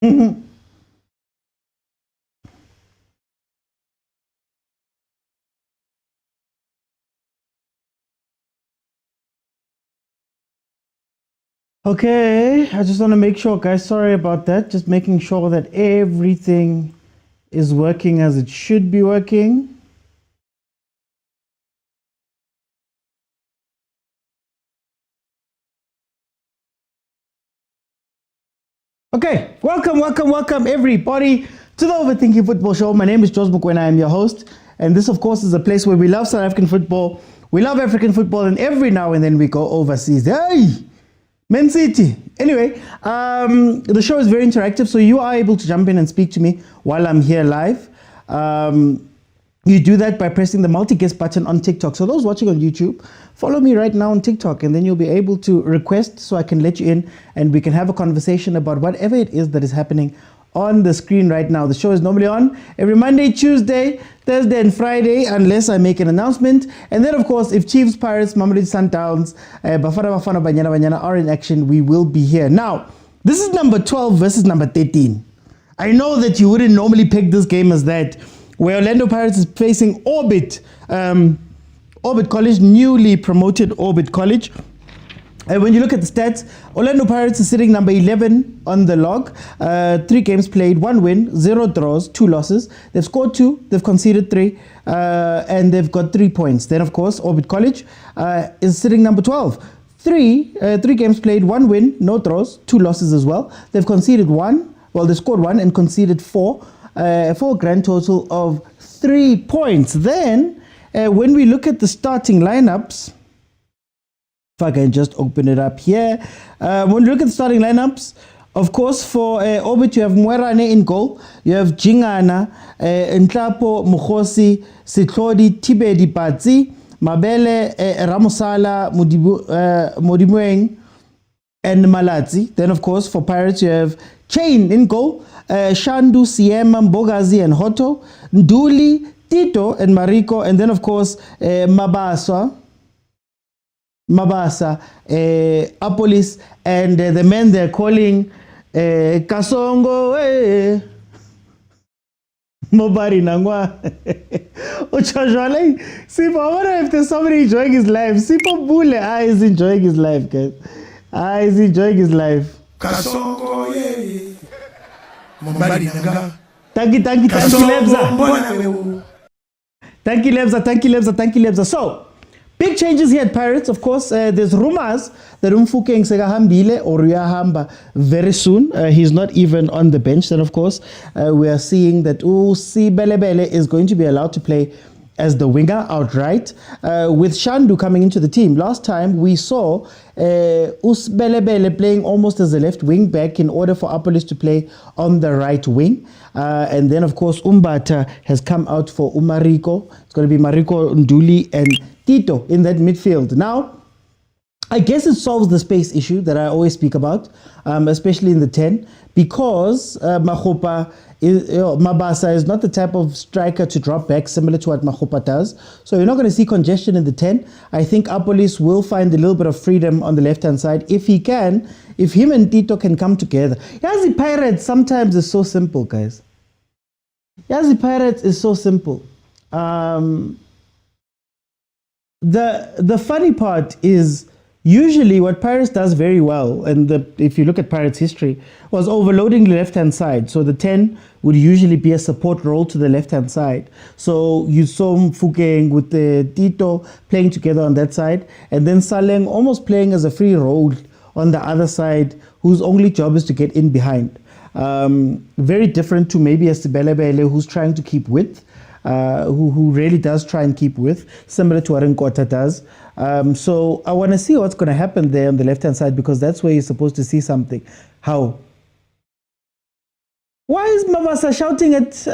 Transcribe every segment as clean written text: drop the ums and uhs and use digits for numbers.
Okay, I just want to make sure, guys, sorry about that. Just making sure that everything is working as it should be working. Okay, welcome everybody to the Overthinking Football Show. My name is Mokwena. I am your host, and this, of course, is a place where we love South African football, we love African football, and every now and then we go overseas. Hey, Man City. Anyway, the show is very interactive, so you are able to jump in and speak to me while I'm here live. You do that by pressing the multi-guest button on TikTok. So those watching on YouTube, follow me right now on TikTok, and then you'll be able to request so I can let you in and we can have a conversation about whatever it is that is happening on the screen right now. The show is normally on every Monday, Tuesday, Thursday, and Friday, unless I make an announcement. And then, of course, if Chiefs, Pirates, Mamelodi, Sundowns, bafana, banyana are in action, we will be here. Now, this is number 12 versus number 13. I know that you wouldn't normally pick this game as that, where Orlando Pirates is facing Orbit College, newly promoted Orbit College. And when you look at the stats, Orlando Pirates is sitting number 11 on the log. 3 games played, 1 win, 0 draws, 2 losses. They've scored 2, they've conceded 3, and they've got 3 points. Then, of course, Orbit College is sitting number 12. 3 games played, 1 win, no draws, 2 losses as well. They've conceded 1, well, they scored 1 and conceded 4. For a grand total of 3 points. Then, when we look at the starting lineups, if I can just open it up here. When we look at the starting lineups, of course, for Orbit, you have Mwerane in goal. You have Jingana, Nhlapo, Mukhosi, Sitlodi, Tibedi, Patsi, Mabele, Ramosala, Modimueng, and Malatsi. Then, of course, for Pirates, you have Chain in goal. Shandu, Siema, Mbogazi, and Hoto, Nduli, Tito, and Mariko, and then, of course, Mabasa, Apolis, and the men they're calling Kasongo, Mobari Nangwa. Sipo, I wonder if there's somebody enjoying his life. Sipo Bule, is enjoying his life, guys. Is enjoying his life. Kasongo, yeah. Thank you, Lebza. Thank you, Lebza. So, big changes here at Pirates. Of course, there's rumors that Umfukeng Segahambile or Ruyahamba very soon. He's not even on the bench. Then, of course, we are seeing that Usi Belebele is going to be allowed to play as the winger outright, with Shandu coming into the team. Last time we saw Usbelebele playing almost as a left wing back in order for Apolis to play on the right wing. And then, of course, Umbata has come out for Umariko. It's going to be Mariko, Nduli, and Tito in that midfield. Now, I guess it solves the space issue that I always speak about, especially in the 10, because Mabasa is not the type of striker to drop back, similar to what Makgopa does. So you're not going to see congestion in the 10. I think Apolis will find a little bit of freedom on the left-hand side if he can, if him and Tito can come together. Yazi Pirates sometimes is so simple, guys. Yazi Pirates is so simple. The funny part is, usually what Pirates does very well, and if you look at Pirates' history, was overloading the left-hand side. So the 10 would usually be a support role to the left-hand side. So you saw Mfukeng with the Tito playing together on that side, and then Saleng almost playing as a free role on the other side, whose only job is to get in behind. Very different to maybe a Sibelebele who's trying to keep width. Who really does try and keep width, similar to what Nkota does. So I want to see what's going to happen there on the left-hand side, because that's where you're supposed to see something. How? Why is Mabasa shouting at...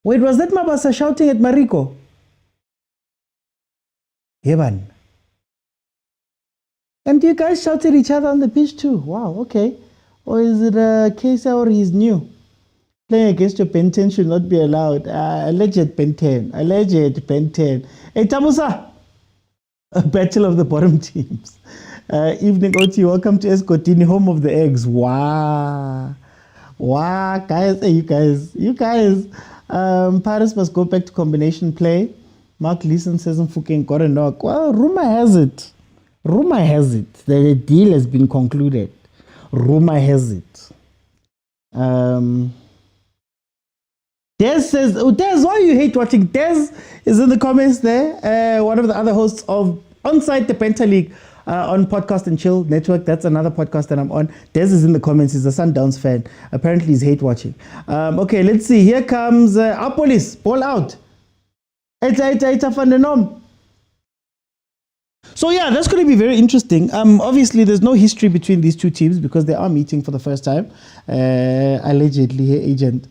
Wait, was that Mabasa shouting at Mariko? Yeban. And you guys shout at each other on the pitch too? Wow, okay. Or is it a case or he's new? Playing against your Ben 10 should not be allowed. Alleged Ben 10. Alleged Ben 10. Hey, Tamusa! A battle of the bottom teams. Evening OT, welcome to Escotini, home of the eggs. Wow. Wow, guys, hey, you guys. Paris must go back to combination play. Mark Leeson says Mfukeng got a knock. Well, rumor has it that the deal has been concluded. Rumor has it. Des says, Des, why you hate watching? Des is in the comments there. One of the other hosts of Onside the Penta League on Podcast and Chill Network. That's another podcast that I'm on. Des is in the comments. He's a Sundowns fan. Apparently he's hate watching. Okay, let's see. Here comes Apolis. Ball out. It's phenomenon. So yeah, that's going to be very interesting. Obviously, there's no history between these two teams because they are meeting for the first time, allegedly, agent.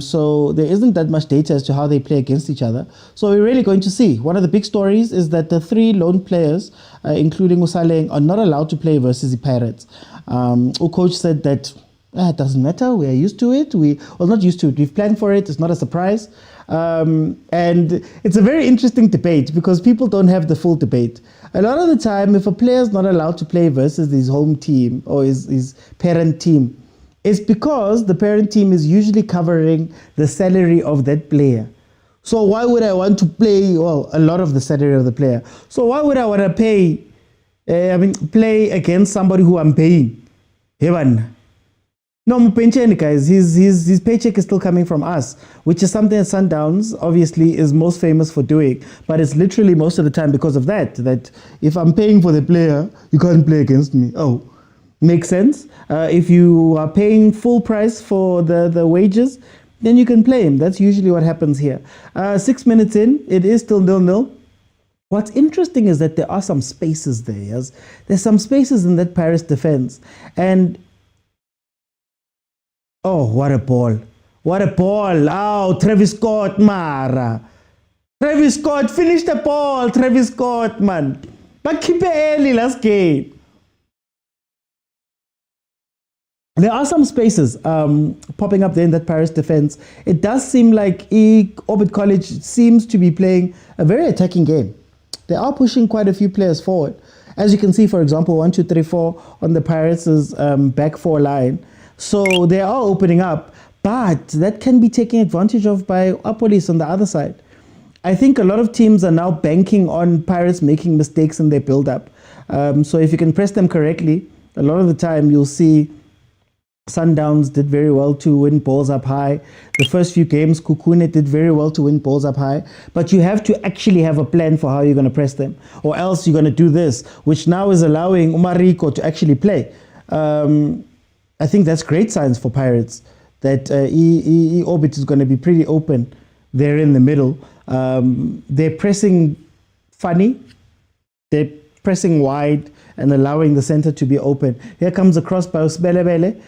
So there isn't that much data as to how they play against each other. So we're really going to see. One of the big stories is that the three lone players, including Usaleng, are not allowed to play versus the Pirates. Coach said that it doesn't matter. We are used to it. Not used to it. We've planned for it. It's not a surprise. And it's a very interesting debate because people don't have the full debate. A lot of the time, if a player is not allowed to play versus his home team or his parent team, it's because the parent team is usually covering the salary of that player. So why would I want to play, well, a lot of the salary of the player? So why would I want to play against somebody who I'm paying? Heaven. No, guys, his paycheck is still coming from us, which is something that Sundowns obviously is most famous for doing. But it's literally most of the time because of that if I'm paying for the player, you can't play against me. Oh, makes sense. If you are paying full price for the wages, then you can play him. That's usually what happens here. 6 minutes in, it is still 0-0. What's interesting is that there are some spaces there. Yes? There's some spaces in that Paris defense. And oh, what a ball. What a ball. Oh, Travis Scott, Mara. Travis Scott, finish the ball. Travis Scott, man. But keep it early last game. There are some spaces popping up there in that Paris defense. It does seem like Orbit College seems to be playing a very attacking game. They are pushing quite a few players forward. As you can see, for example, 1, 2, 3, 4 on the Pirates' back four line. So they are opening up, but that can be taken advantage of by Apolis on the other side. I think a lot of teams are now banking on Pirates making mistakes in their build-up. So if you can press them correctly, a lot of the time you'll see Sundowns did very well to win balls up high. The first few games, Kukune did very well to win balls up high. But you have to actually have a plan for how you're going to press them. Or else you're going to do this, which now is allowing Umariko to actually play. I think that's great signs for Pirates that Orbit is going to be pretty open there in the middle. They're pressing funny. They're pressing wide and allowing the center to be open. Here comes a cross by Usbelebele.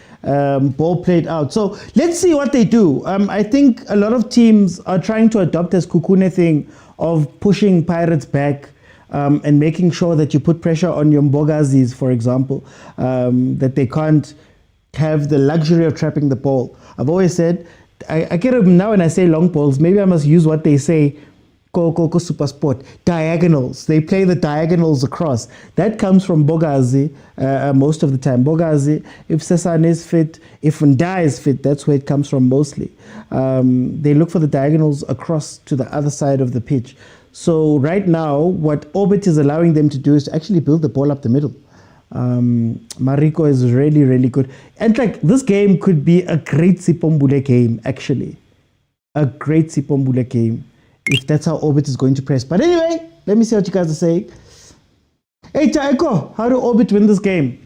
Ball played out. So let's see what they do. I think a lot of teams are trying to adopt this Kukune thing of pushing Pirates back and making sure that you put pressure on your Mbogazis, for example, that they can't have the luxury of trapping the ball. I've always said, I get it now when I say long balls, maybe I must use what they say, supersport, diagonals. They play the diagonals across. That comes from Bogazi most of the time. Bogazi, if Sesan is fit, if Nda is fit, that's where it comes from mostly. They look for the diagonals across to the other side of the pitch. So right now, what Orbit is allowing them to do is to actually build the ball up the middle. Mariko is really, really good. And like this game could be a great Sipombule game, actually. A great Sipombule game, if that's how Orbit is going to press. But anyway, let me see what you guys are saying. Hey, Taiko, how do Orbit win this game?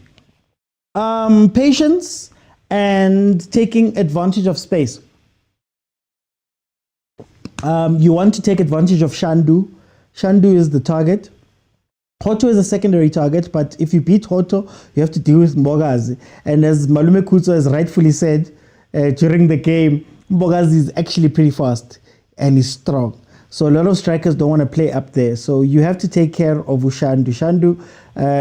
Patience and taking advantage of space. You want to take advantage of Shandu. Shandu is the target. Hoto is a secondary target, but if you beat Hoto, you have to deal with Mbogazi. And as Malume Kutso has rightfully said during the game, Mbogazi is actually pretty fast and he's strong. So a lot of strikers don't want to play up there. So you have to take care of Ushandu. Shandu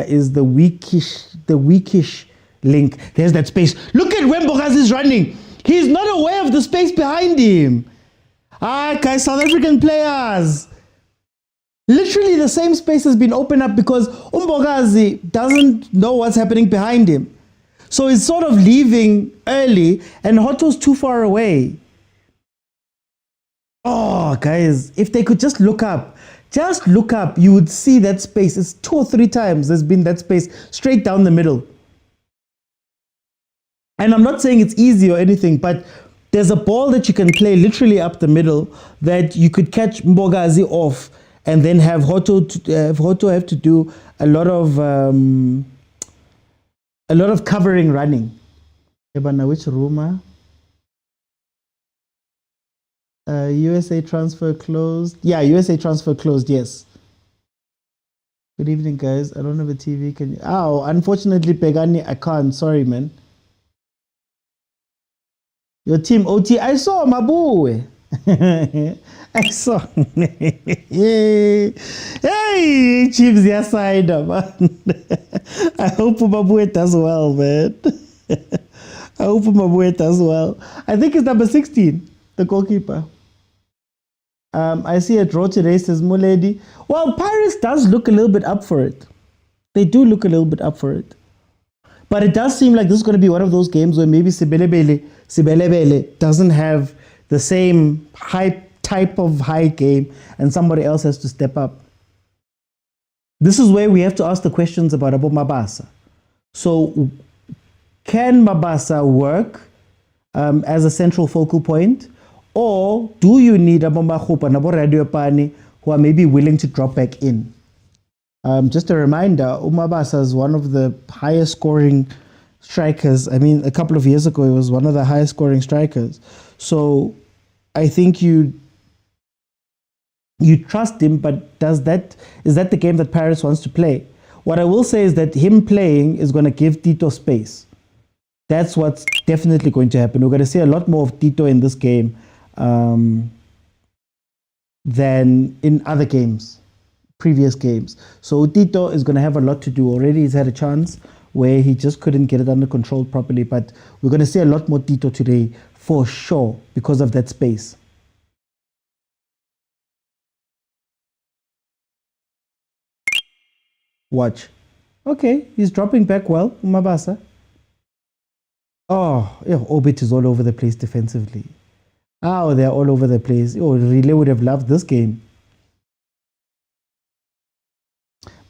is the weakish link. There's that space. Look at where Mbogazi is running. He's not aware of the space behind him. Guys, South African players. Literally the same space has been opened up because Umbogazi doesn't know what's happening behind him. So he's sort of leaving early and Hoto's too far away. Oh, guys, if they could just look up, you would see that space. It's 2 or 3 times there's been that space straight down the middle. And I'm not saying it's easy or anything, but there's a ball that you can play literally up the middle that you could catch Mbogazi off and then have Hoto have to do a lot of covering running. Which rumor? USA transfer closed. Yeah, USA transfer closed, yes. Good evening, guys. I don't have a TV. Can you? Oh, unfortunately, Pegani, I can't. Sorry, man. Your team, OT. I saw Mabu. I saw. Hey, Chiefs, yes, side, man. I hope Mabu does well, man. I hope Mabu does well. I think it's number 16, the goalkeeper. I see a draw today, says Muledi. Well, Pirates does look a little bit up for it. They do look a little bit up for it. But it does seem like this is going to be one of those games where maybe Sibelebele doesn't have the same type of high game and somebody else has to step up. This is where we have to ask the questions about Abu Mabasa. So, can Mabasa work as a central focal point? Or do you need Abu Makhupa and Abu Radio Pani who are maybe willing to drop back in? Just a reminder, Umabasa is one of the highest scoring strikers. I mean, a couple of years ago, he was one of the highest scoring strikers. So I think you trust him, but is that the game that Paris wants to play? What I will say is that him playing is going to give Tito space. That's what's definitely going to happen. We're going to see a lot more of Tito in this game than in other games, previous games. So Tito is going to have a lot to do. Already he's had a chance where he just couldn't get it under control properly, but we're going to see a lot more Tito today for sure because of that space. Watch. Okay, he's dropping back well, Mabasa. Oh, yeah, Obit is all over the place defensively. Oh, they're all over the place. Oh, Relay would have loved this game.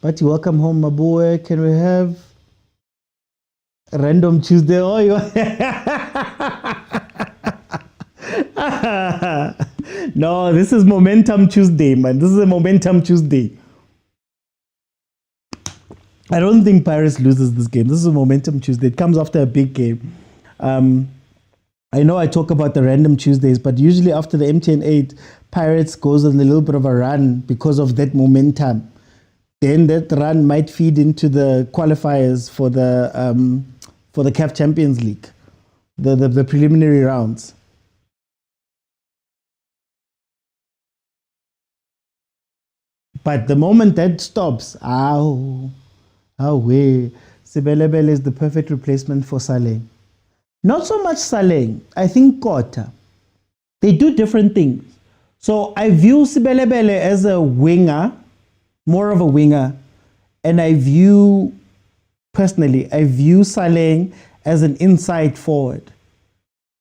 But you welcome home, my boy. Can we have a random Tuesday? Oh, you No, this is Momentum Tuesday, man. This is a Momentum Tuesday. I don't think Paris loses this game. This is a Momentum Tuesday. It comes after a big game. I know I talk about the random Tuesdays, but usually after the MTN 8, Pirates goes on a little bit of a run because of that momentum. Then that run might feed into the qualifiers for the CAF Champions League, the preliminary rounds. But the moment that stops, Sibelebele is the perfect replacement for Saleh. Not so much Saleh. I think Kota. They do different things. So I view Sibelebele as a winger, more of a winger, and I view Saleh as an inside forward.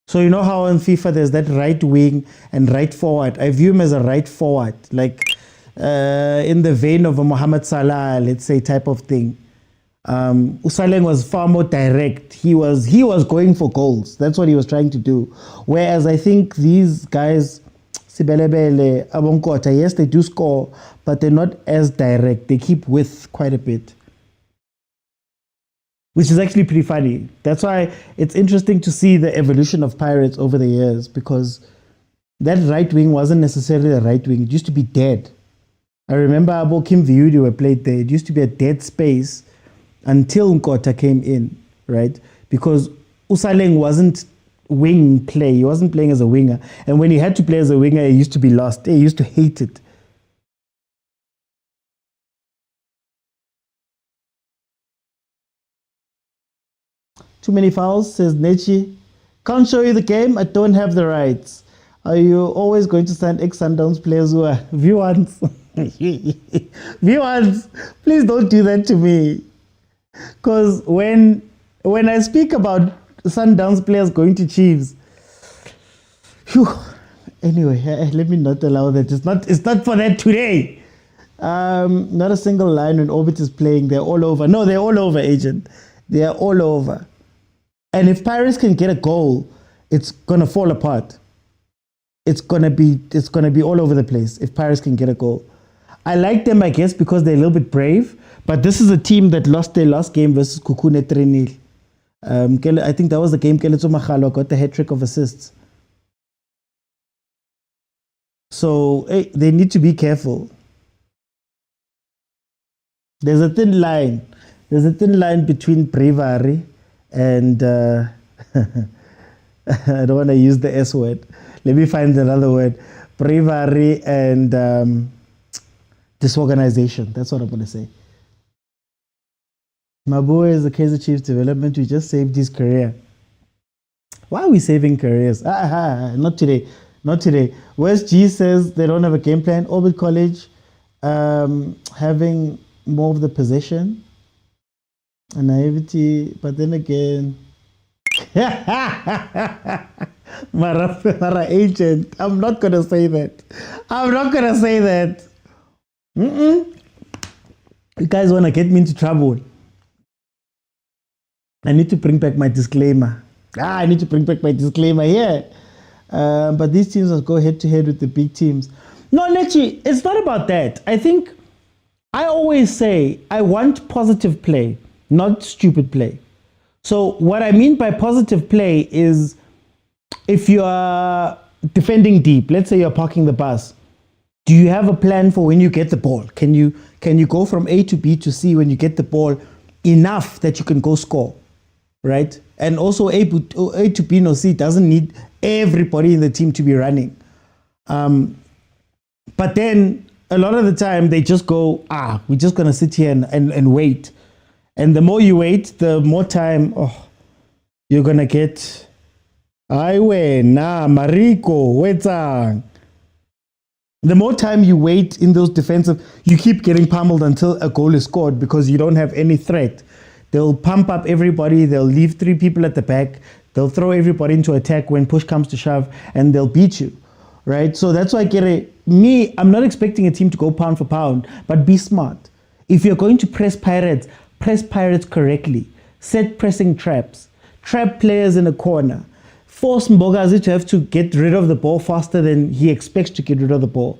So you know how in FIFA there's that right wing and right forward. I view him as a right forward, like in the vein of a Mohamed Salah, let's say, type of thing. Usaleng was far more direct. He was going for goals. That's what he was trying to do. Whereas I think these guys, Sibelebele, Abonkota, yes, they do score, but they're not as direct. They keep width quite a bit, which is actually pretty funny. That's why it's interesting to see the evolution of Pirates over the years, because that right wing wasn't necessarily a right wing. It used to be dead. I remember Abo Kim Viudi were played there. It used to be a dead space until Nkota came in, right? Because Usaleng wasn't wing play. He wasn't playing as a winger. And when he had to play as a winger, he used to be lost. He used to hate it. Too many fouls, says Nechi. Can't show you the game. I don't have the rights. Are you always going to send ex-Sundowns players who are V1s? Viewers, please don't do that to me. Because when I speak about Sundowns players going to Chiefs, whew, anyway, let me not allow that. It's not for that today. Not a single line when Orbit is playing. They're all over. No, they're all over, agent. They are all over. And if Pirates can get a goal, it's gonna fall apart. It's gonna be all over the place if Pirates can get a goal. I like them, I guess, because they're a little bit brave. But this is a team that lost their last game versus Kukune 3-0. I think that was the game Keletso Magalo got the hat-trick of assists. So they need to be careful. There's a thin line. There's a thin line between bravery and I don't want to use the S word. Let me find another word. Bravery and disorganization. That's what I'm going to say. My boy is the Kaizer Chiefs development. We just saved his career. Why are we saving careers? Not today. Not today. West G says they don't have a game plan. Orbit College having more of the possession and naivety. But then again, Mara agent, I'm not going to say that. I'm not going to say that. You guys want to get me into trouble. I need to bring back my disclaimer. I need to bring back my disclaimer here. But these teams will go head to head with the big teams. No, Nechi, it's not about that. I think I always say I want positive play, not stupid play. So what I mean by positive play is if you are defending deep, let's say you're parking the bus, do you have a plan for when you get the ball? Can you go from A to B to C when you get the ball enough that you can go score, right? And also A to B no C doesn't need everybody in the team to be running. But then a lot of the time they just go, we're just going to sit here and wait. And the more you wait, the more time you're going to get. Mariko, wetang. The more time you wait in those defensive, you keep getting pummeled until a goal is scored because you don't have any threat. They'll pump up everybody. They'll leave 3 people at the back. They'll throw everybody into attack when push comes to shove, and they'll beat you, right? So that's why I'm not expecting a team to go pound for pound, but be smart. If you're going to press Pirates correctly. Set pressing traps. Trap players in a corner. Force Mbogazi to have to get rid of the ball faster than he expects to get rid of the ball.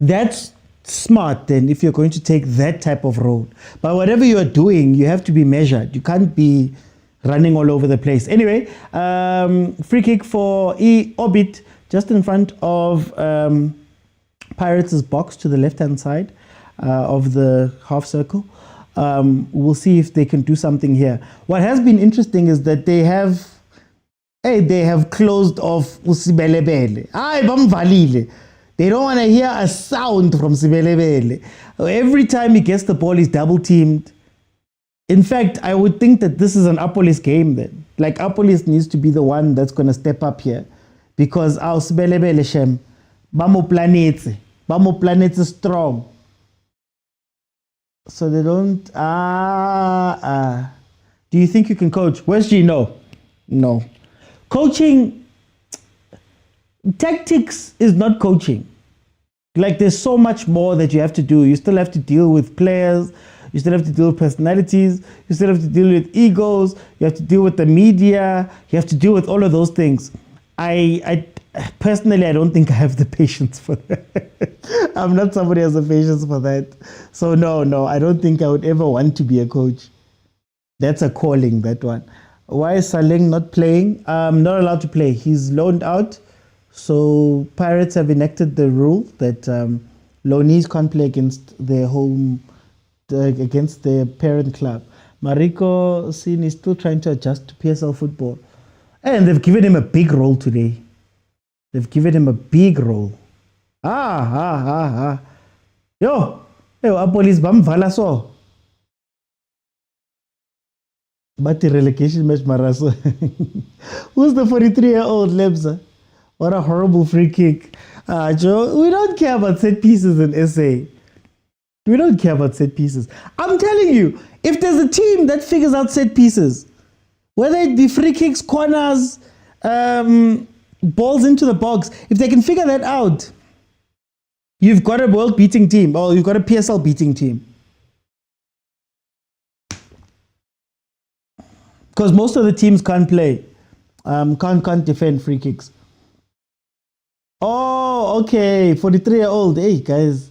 That's smart then if you're going to take that type of road. But whatever you are doing, you have to be measured. You can't be running all over the place. Anyway, free kick for Orbit just in front of Pirates' box to the left-hand side of the half circle. We'll see if they can do something here. What has been interesting is that they have closed off Sibelebele. They don't want to hear a sound from Sibelebele. Every time he gets the ball, he's double teamed. In fact, I would think that this is an Apolis game then. Like Apolis needs to be the one that's going to step up here. Because our Sibelebele Shem, Bamo Planets is strong. So they don't. Do you think you can coach? Where's G? No. Coaching, tactics is not coaching. Like there's so much more that you have to do. You still have to deal with players. You still have to deal with personalities. You still have to deal with egos. You have to deal with the media. You have to deal with all of those things. I personally, I don't think I have the patience for that. I'm not somebody who has the patience for that. So no, I don't think I would ever want to be a coach. That's a calling, that one. Why is Saleng not playing? Not allowed to play. He's loaned out. So Pirates have enacted the rule that loanees can't play against their against their parent club. Mariko Sin is still trying to adjust to PSL football. And they've given him a big role today. They've given him a big role. Yo, Apolis bamvala so. But the relegation match Maraso. Who's the 43-year-old Lebza? What a horrible free kick. Joe, we don't care about set pieces in SA. We don't care about set pieces. I'm telling you, if there's a team that figures out set pieces, whether it be free kicks, corners, balls into the box, if they can figure that out, you've got a world-beating team, or you've got a PSL-beating team. Because most of the teams can't play, can't defend free kicks. Oh, okay, 43-year-old. Hey, guys,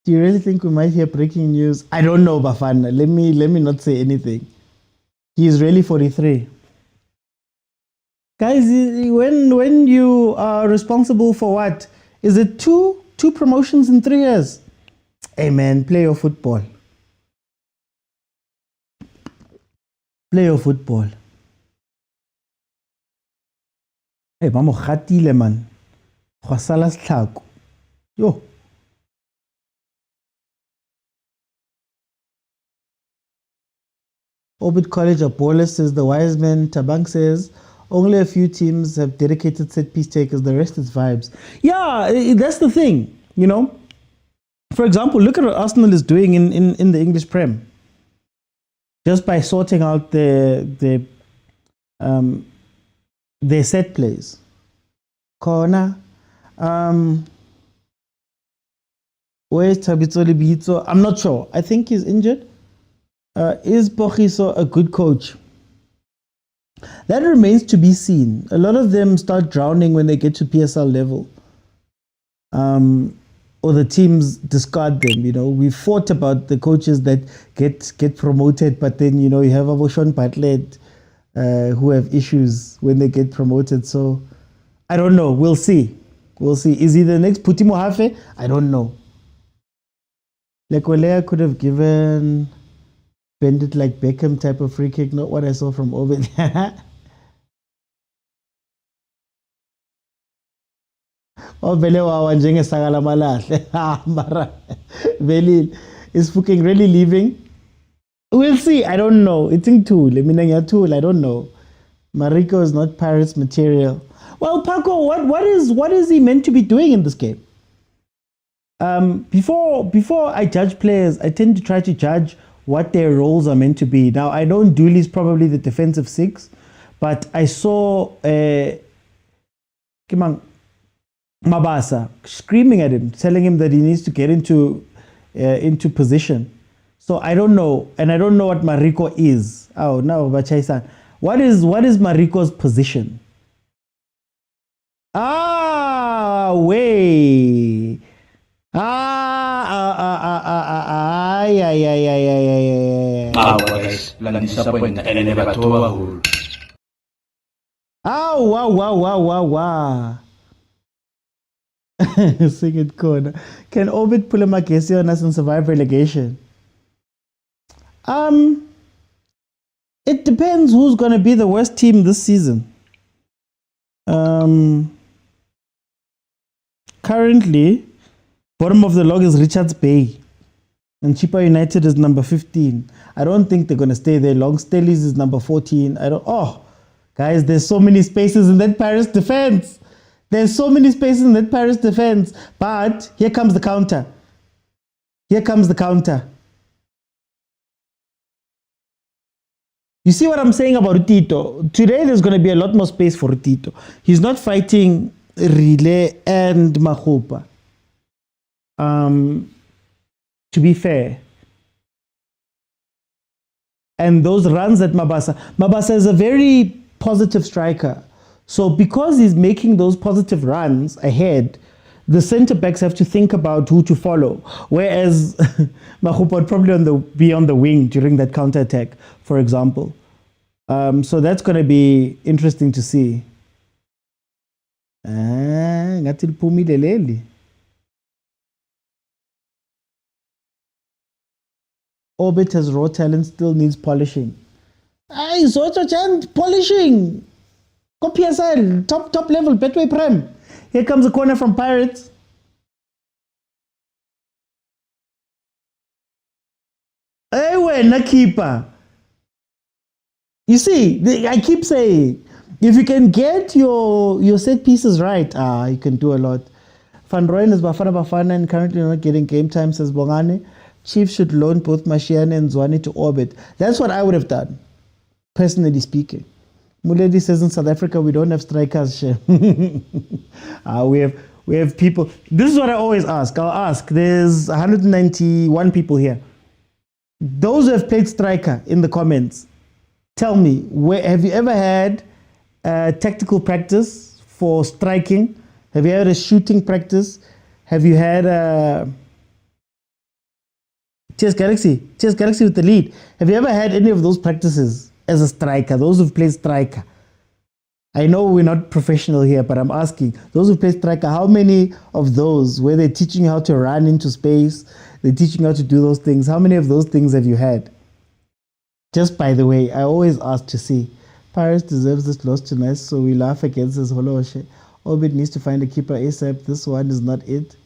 do you really think we might hear breaking news? I don't know, Bafana. Let me not say anything. He is really 43. Guys, when you are responsible for what? Is it two promotions in 3 years? Hey, man, play your football. Play your football. Hey, ba mo gatile man. Go sala setlhako. Yo. Orbit College of Ballers says the wise man. Tabang says only a few teams have dedicated set piece takers. The rest is vibes. Yeah, that's the thing. You know. For example, look at what Arsenal is doing in the English Prem. Just by sorting out their set plays. Corner. Where's Tabitso Libitso? I'm not sure. I think he's injured. Is Pochiso a good coach? That remains to be seen. A lot of them start drowning when they get to PSL level. Or the teams discard them. You know, we fought about the coaches that get promoted, but then you have Aboshon Bartlett who have issues when they get promoted. So I don't know. We'll see. Is he the next Puti Mohafe? I don't know. Lekwelea could have given Bend it like Beckham type of free kick, not what I saw from Ovid. Vele wawa njengesakala malahle. Mara Velil is fucking really leaving. We'll see. I don't know. It's in tool. I don't know. Mariko is not Pirates material. Well, Paco, what is he meant to be doing in this game? Before I judge players, I tend to try to judge what their roles are meant to be. Now, I know Dooley's probably the defensive six, but I saw Mabasa screaming at him, telling him that he needs to get into position. So I don't know, and I don't know what Mariko is. Oh no, Bachai-san. What is Mariko's position? Way. Wow. Sing it corner. Can Orbit pull a Makesi on us and survive relegation? It depends who's going to be the worst team this season. Currently, bottom of the log is Richards Bay, and Chippa United is number 15. I don't think they're going to stay there long. Stellies is number 14. Guys, there's so many spaces in that Paris defense. But here comes the counter. You see what I'm saying about Tito? Today there's going to be a lot more space for Tito. He's not fighting Rile and Mahupa. To be fair. And those runs at Mabasa is a very positive striker. So because he's making those positive runs ahead, the centre backs have to think about who to follow. Whereas Mahupa would probably be on the wing during that counter attack, for example. So that's going to be interesting to see. Orbit has raw talent, still needs polishing. Polishing. Go PSL, top level, Betway Prem. Here comes a corner from Pirates. Ewe, keeper. You see, I keep saying, if you can get your set pieces right, you can do a lot. Van Rooyen is bafana and currently not getting game time, says Bongane. Chiefs should loan both Mashiane and Zwane to Orbit. That's what I would have done, personally speaking. Muledi says in South Africa we don't have strikers. We have people. This is what I always ask. I'll ask. There's 191 people here. Those who have played striker in the comments, tell me, have you ever had tactical practice for striking? Have you had a shooting practice? Have you had Cheers Galaxy with the lead? Have you ever had any of those practices as a striker? Those who've played striker. I know we're not professional here, but I'm asking, those who play striker, how many of those, where they're teaching you how to run into space, they're teaching you how to do those things, how many of those things have you had? Just by the way, I always ask to see. Pirates deserves this loss tonight, so we laugh against this holoshe. Orbit needs to find a keeper ASAP. This one is not it.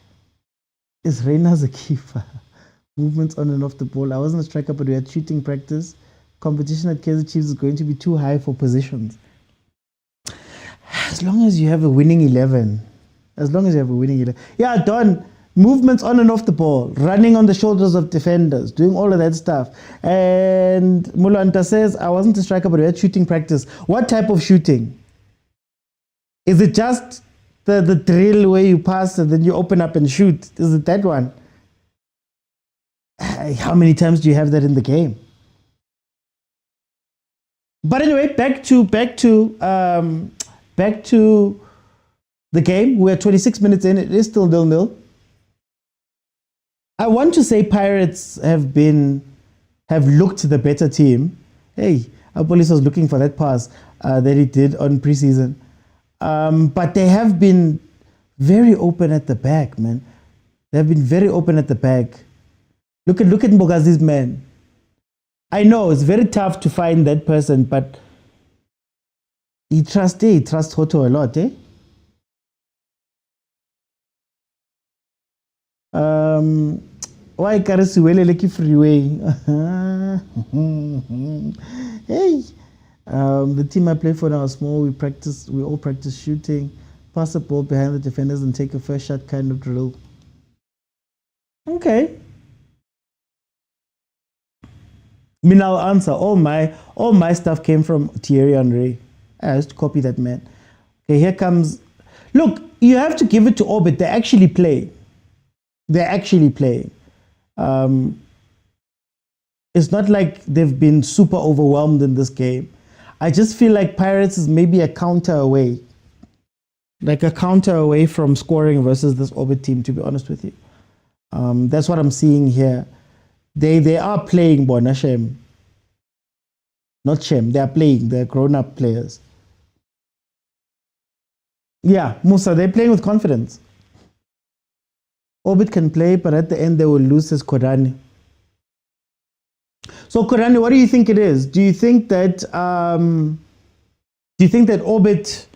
Is Reina's a keeper? Movements on and off the ball. I wasn't a striker, but we had shooting practice. Competition at Kaizer Chiefs is going to be too high for positions. As long as you have a winning 11. Yeah, Don, movements on and off the ball, running on the shoulders of defenders, doing all of that stuff. And Mulanta says, I wasn't a striker, but we had shooting practice. What type of shooting? Is it just the drill where you pass and then you open up and shoot? Is it that one? How many times do you have that in the game? But anyway, back to the game. We're 26 minutes in. It is still 0-0. I want to say Pirates have looked the better team. Hey, Apolis was looking for that pass that he did on preseason. But they have been very open at the back, man. They've been very open at the back. Look at Mbogazi's man. I know it's very tough to find that person, but he trusts Hoto a lot, eh? Why Karisiwele Leki Freeway? Hey. The team I play for now is small. We all practice shooting, pass the ball behind the defenders and take a first shot kind of drill. Okay. I mean, I'll answer. All my stuff came from Thierry Henry. I used to copy that man. Okay, here comes. Look, you have to give it to Orbit. They actually play. They're actually playing. It's not like they've been super overwhelmed in this game. I just feel like Pirates is maybe a counter away. Like a counter away from scoring versus this Orbit team, to be honest with you. That's what I'm seeing here. They are playing Bona Shem. Not Shem. They are playing. They're grown-up players. Yeah, Musa, they're playing with confidence. Orbit can play, but at the end they will lose, says Korani. So Korani, what do you think it is? Do you think that Orbit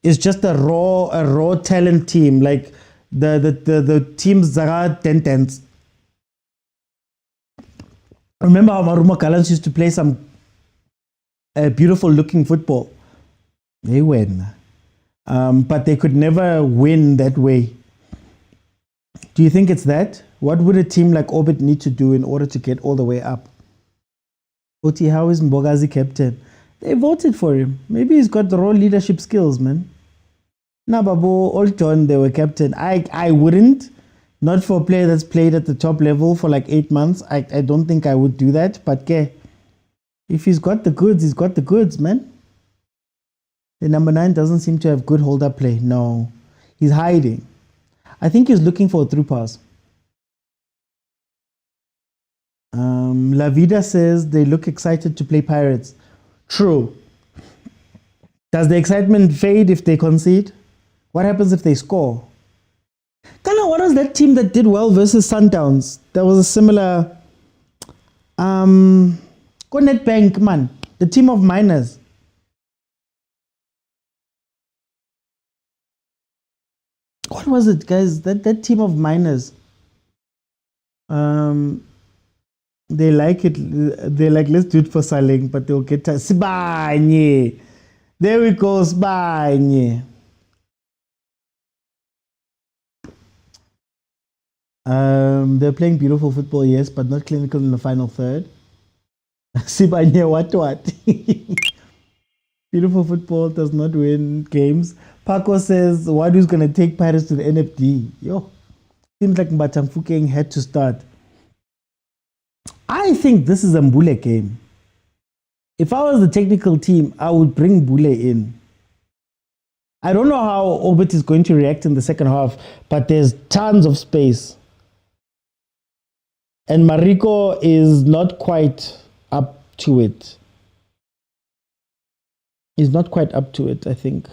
is just a raw talent team, like the teams Zaga Tentens? Remember how Maruma Kalans used to play some beautiful looking football? They win. But they could never win that way. Do you think it's that? What would a team like Orbit need to do in order to get all the way up? Oti, how is Mbogazi captain? They voted for him. Maybe he's got the raw leadership skills, man. Nababo, Old John, they were captain. I wouldn't. Not for a player that's played at the top level for like 8 months. I don't think I would do that. But if he's got the goods, he's got the goods, man. The number 9 doesn't seem to have good hold-up play. No. He's hiding. I think he's looking for a through pass. La Vida says they look excited to play Pirates. True. Does the excitement fade if they concede? What happens if they score? Kana, what was that team that did well versus Sundowns? There was a similar... Nedbank, man. The team of miners. What was it, guys? That team of miners. They like it. They like, let's do it for Saling, but they'll get Sibanye. There we go, Sibanye. They're playing beautiful football, yes, but not clinical in the final third. Sibanye, what? Beautiful football does not win games. Paco says, who's going to take Paris to the NFD? Yo, seems like Motaung CAF had to start. I think this is a Mbule game. If I was the technical team, I would bring Bule in. I don't know how Orbit is going to react in the second half, but there's tons of space. And Mariko is not quite up to it. He's not quite up to it, I think.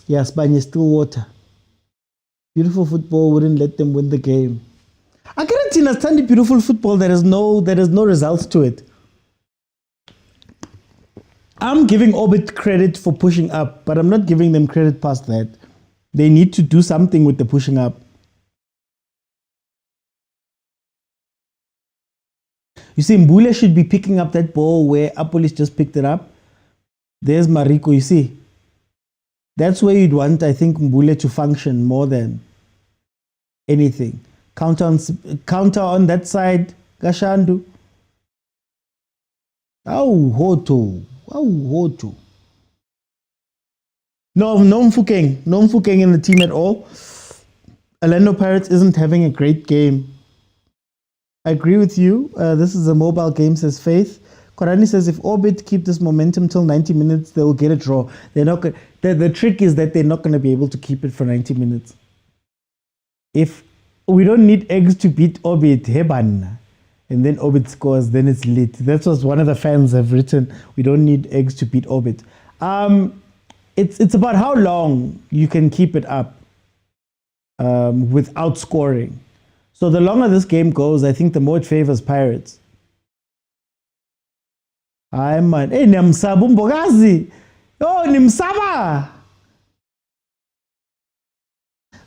Yeah, Spain is still water. Beautiful football wouldn't let them win the game. I can't understand the beautiful football. There is no results to it. I'm giving Orbit credit for pushing up, but I'm not giving them credit past that. They need to do something with the pushing up. You see, Mbule should be picking up that ball where Apolis just picked it up. There's Mariko, you see. That's where you'd want, I think, Mbule to function more than anything. Counter on that side, Gashandu. Oh, Hoto. No Mfukeng in the team at all. Orlando Pirates isn't having a great game. I agree with you. This is a mobile game, says Faith. Korani says if Orbit keep this momentum till 90 minutes, they will get a draw. They're not. The trick is that they're not going to be able to keep it for 90 minutes. If we don't need eggs to beat Orbit, Heban, and then Orbit scores, then it's lit. That's what one of the fans have written. We don't need eggs to beat Orbit. It's about how long you can keep it up without scoring. So the longer this game goes, I think the more it favors Pirates. Hi man. Hey, Namsabu Mbogazi. Oh, Nimsaba.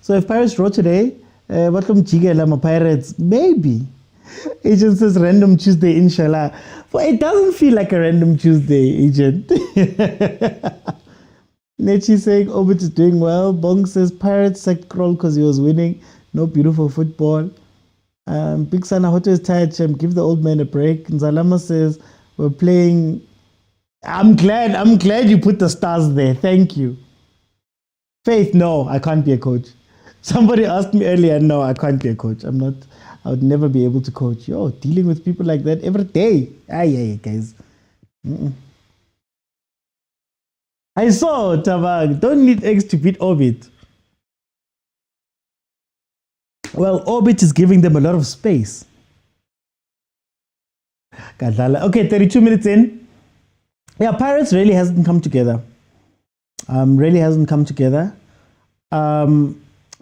So if Pirates draw today, what come Jigela Pirates? Maybe. Agent says random Tuesday, inshallah. But it doesn't feel like a random Tuesday, Agent. Nechi saying Orbit is doing well. Bong says Pirates sacked Kroll because he was winning. No beautiful football. Big Sana Hoto is tired, champ. Give the old man a break. Nzalama says we're playing. I'm glad you put the stars there. Thank you. Faith, no, I can't be a coach. Somebody asked me earlier, no, I can't be a coach. I would never be able to coach. Yo, dealing with people like that every day. Aye, guys. I saw Tabag. Don't need eggs to beat Orbit. Well, Orbit is giving them a lot of space. Okay, 32 minutes in. Yeah, Pirates really hasn't come together.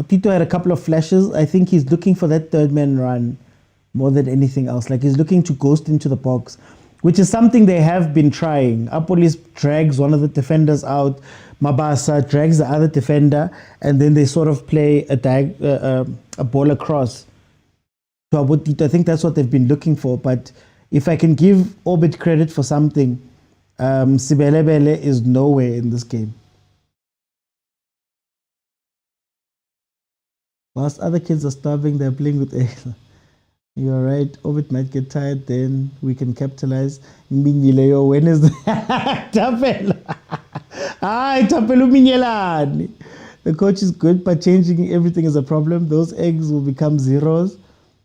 Tito had a couple of flashes. I think he's looking for that third man run more than anything else. Like he's looking to ghost into the box, which is something they have been trying. Apolis drags one of the defenders out. Mabasa drags the other defender, and then they sort of play a ball across to Abotito. I think that's what they've been looking for. But if I can give Orbit credit for something, Sibelebele is nowhere in this game. Whilst other kids are starving, they're playing with egg. You're right. Orbit might get tired, then we can capitalize. Minyileyo, when is Tapelo? Hi, Tapelo Minyelani. The coach is good, but changing everything is a problem. Those eggs will become zeros.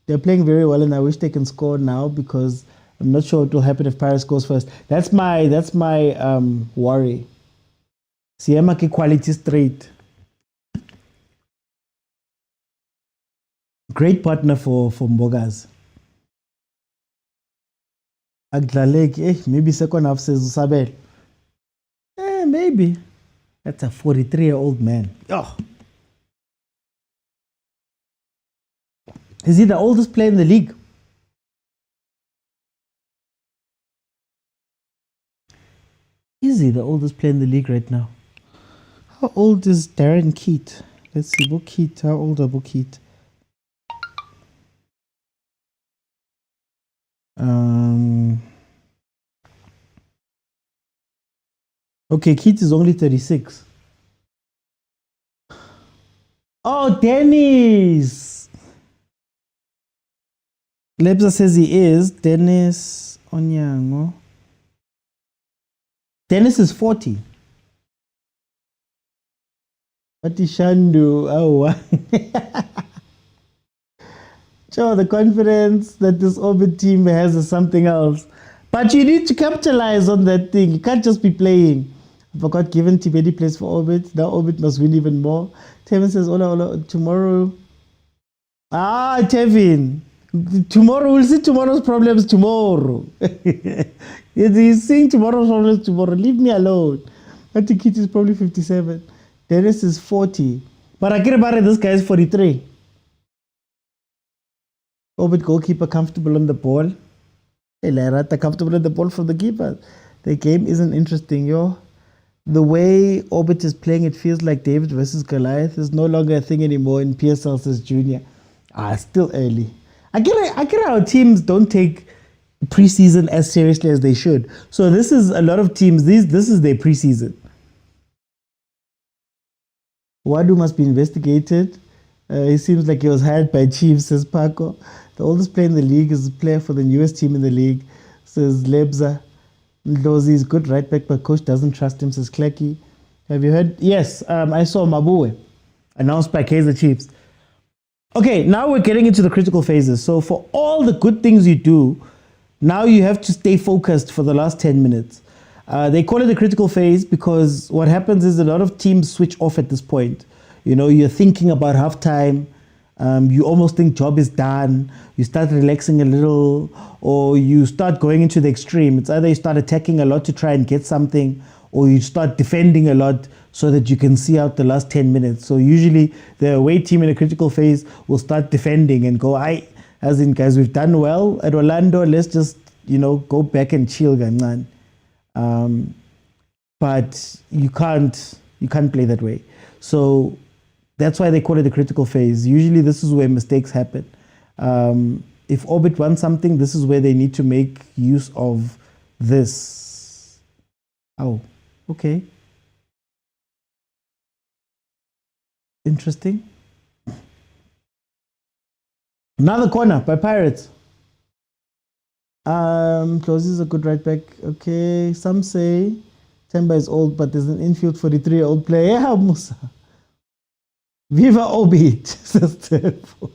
They're playing very well, and I wish they can score now because I'm not sure what will happen if Paris scores first. That's my worry. Siema ke quality straight. Great partner for Mbogas. Agdlalek, maybe second half says Usabel. Maybe. That's a 43-year-old man. Oh. Is he the oldest player in the league? Is he the oldest player in the league right now? How old is Darren Keat? Let's see, Bokeet. How old are Bokeet? Okay, Keat is only 36. Oh, Dennis. Lebza says he is. Dennis Onyango. Dennis is 40. What is Shandu? Oh, sure, the confidence that this Orbit team has is something else. But you need to capitalize on that thing. You can't just be playing. I forgot given Tibedi plays for Orbit. Now Orbit must win even more. Tevin says, Ola, tomorrow. Ah, Tevin. Tomorrow, we'll see tomorrow's problems tomorrow. He's seeing tomorrow's problems tomorrow. Leave me alone. Atikit is probably 57. Dennis is 40. But Akirabare, this guy is 43. Orbit goalkeeper comfortable on the ball. Hey, Lairata comfortable on the ball from the keeper. The game isn't interesting, yo. The way Orbit is playing, it feels like David versus Goliath. Is no longer a thing anymore in PSL says Junior. Still early. I get how teams don't take preseason as seriously as they should. So this is a lot of teams. This is their preseason. Wadu must be investigated. He seems like he was hired by Chiefs, says Paco. The oldest player in the league is a player for the newest team in the league, says Lebza. Ndlozi is good right back, but coach doesn't trust him, says Klecky. Have you heard? Yes, I saw Mabue announced by Kaizer Chiefs. Okay, now we're getting into the critical phases. So for all the good things you do, now you have to stay focused for the last 10 minutes. They call it a critical phase because what happens is a lot of teams switch off at this point. You know, you're thinking about halftime. You almost think job is done. You start relaxing a little, or you start going into the extreme. It's either you start attacking a lot to try and get something, or you start defending a lot so that you can see out the last 10 minutes. So usually the away team in a critical phase will start defending and go, as in, guys, we've done well at Orlando. Let's just, go back and chill, man. But you can't play that way. So that's why they call it a critical phase. Usually this is where mistakes happen. If Orbit wants something, this is where they need to make use of this. Oh, okay. Interesting. Another corner by Pirates. Close is a good right back. Okay, some say Temba is old, but there's an infield 43-year-old player. Yeah, Musa. Viva Orbit, says Telfo.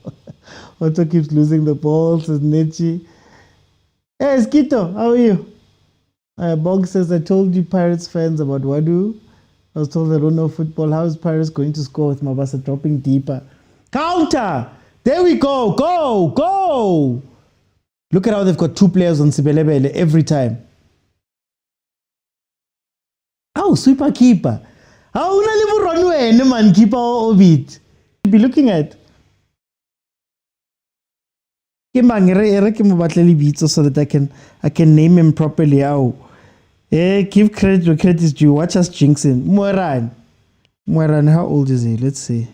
Otto keeps losing the ball, says Nechi. Hey, Skito, how are you? Bog says, I told you Pirates fans about Wadu. I was told I don't know football. How is Pirates going to score with Mabasa dropping deeper? Counter! There we go! Go! Go! Look at how they've got two players on Sibelebele every time. Oh, super keeper. How una man keeper Orbit? Be looking at. So that I can name him properly. Give credit where credit is due. Watch us jinxing. Moran, how old is he? Let's see.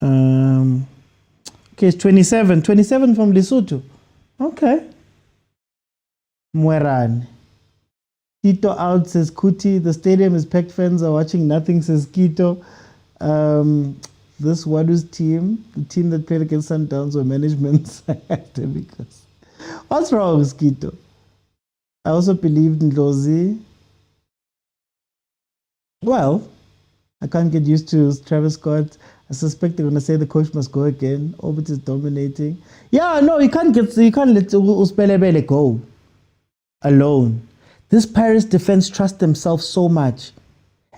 Okay, it's 27. 27 from Lesotho. Okay. Moran. Tito out, says Kuti. The stadium is packed. Fans are watching nothing, says Kito. This Wadu's team, the team that played against Sundowns, were management because what's wrong with Kito? I also believed in Lozi. Well, I can't get used to Travis Scott. I suspect they're gonna say the coach must go again. Orbit is dominating. Yeah, no, you can't let Uspelebele go alone. This Paris defense trusts themselves so much,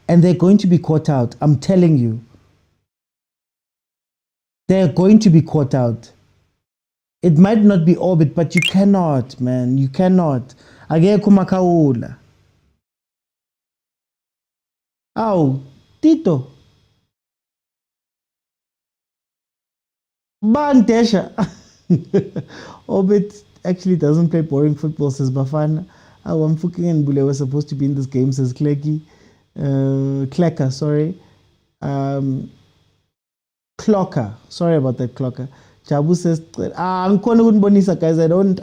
and they're going to be caught out. I'm telling you. They're going to be caught out. It might not be Orbit, but you cannot, man. You cannot. Ageko Makaula. Oh, Tito. Bantesha. Orbit actually doesn't play boring football, says Bafana. I'm Fuking and Bule were supposed to be in this game, says Klecky. Klecker, sorry. Clocker. Sorry about that, Clocker. Jabu says, I'm Bonisa, guys. I don't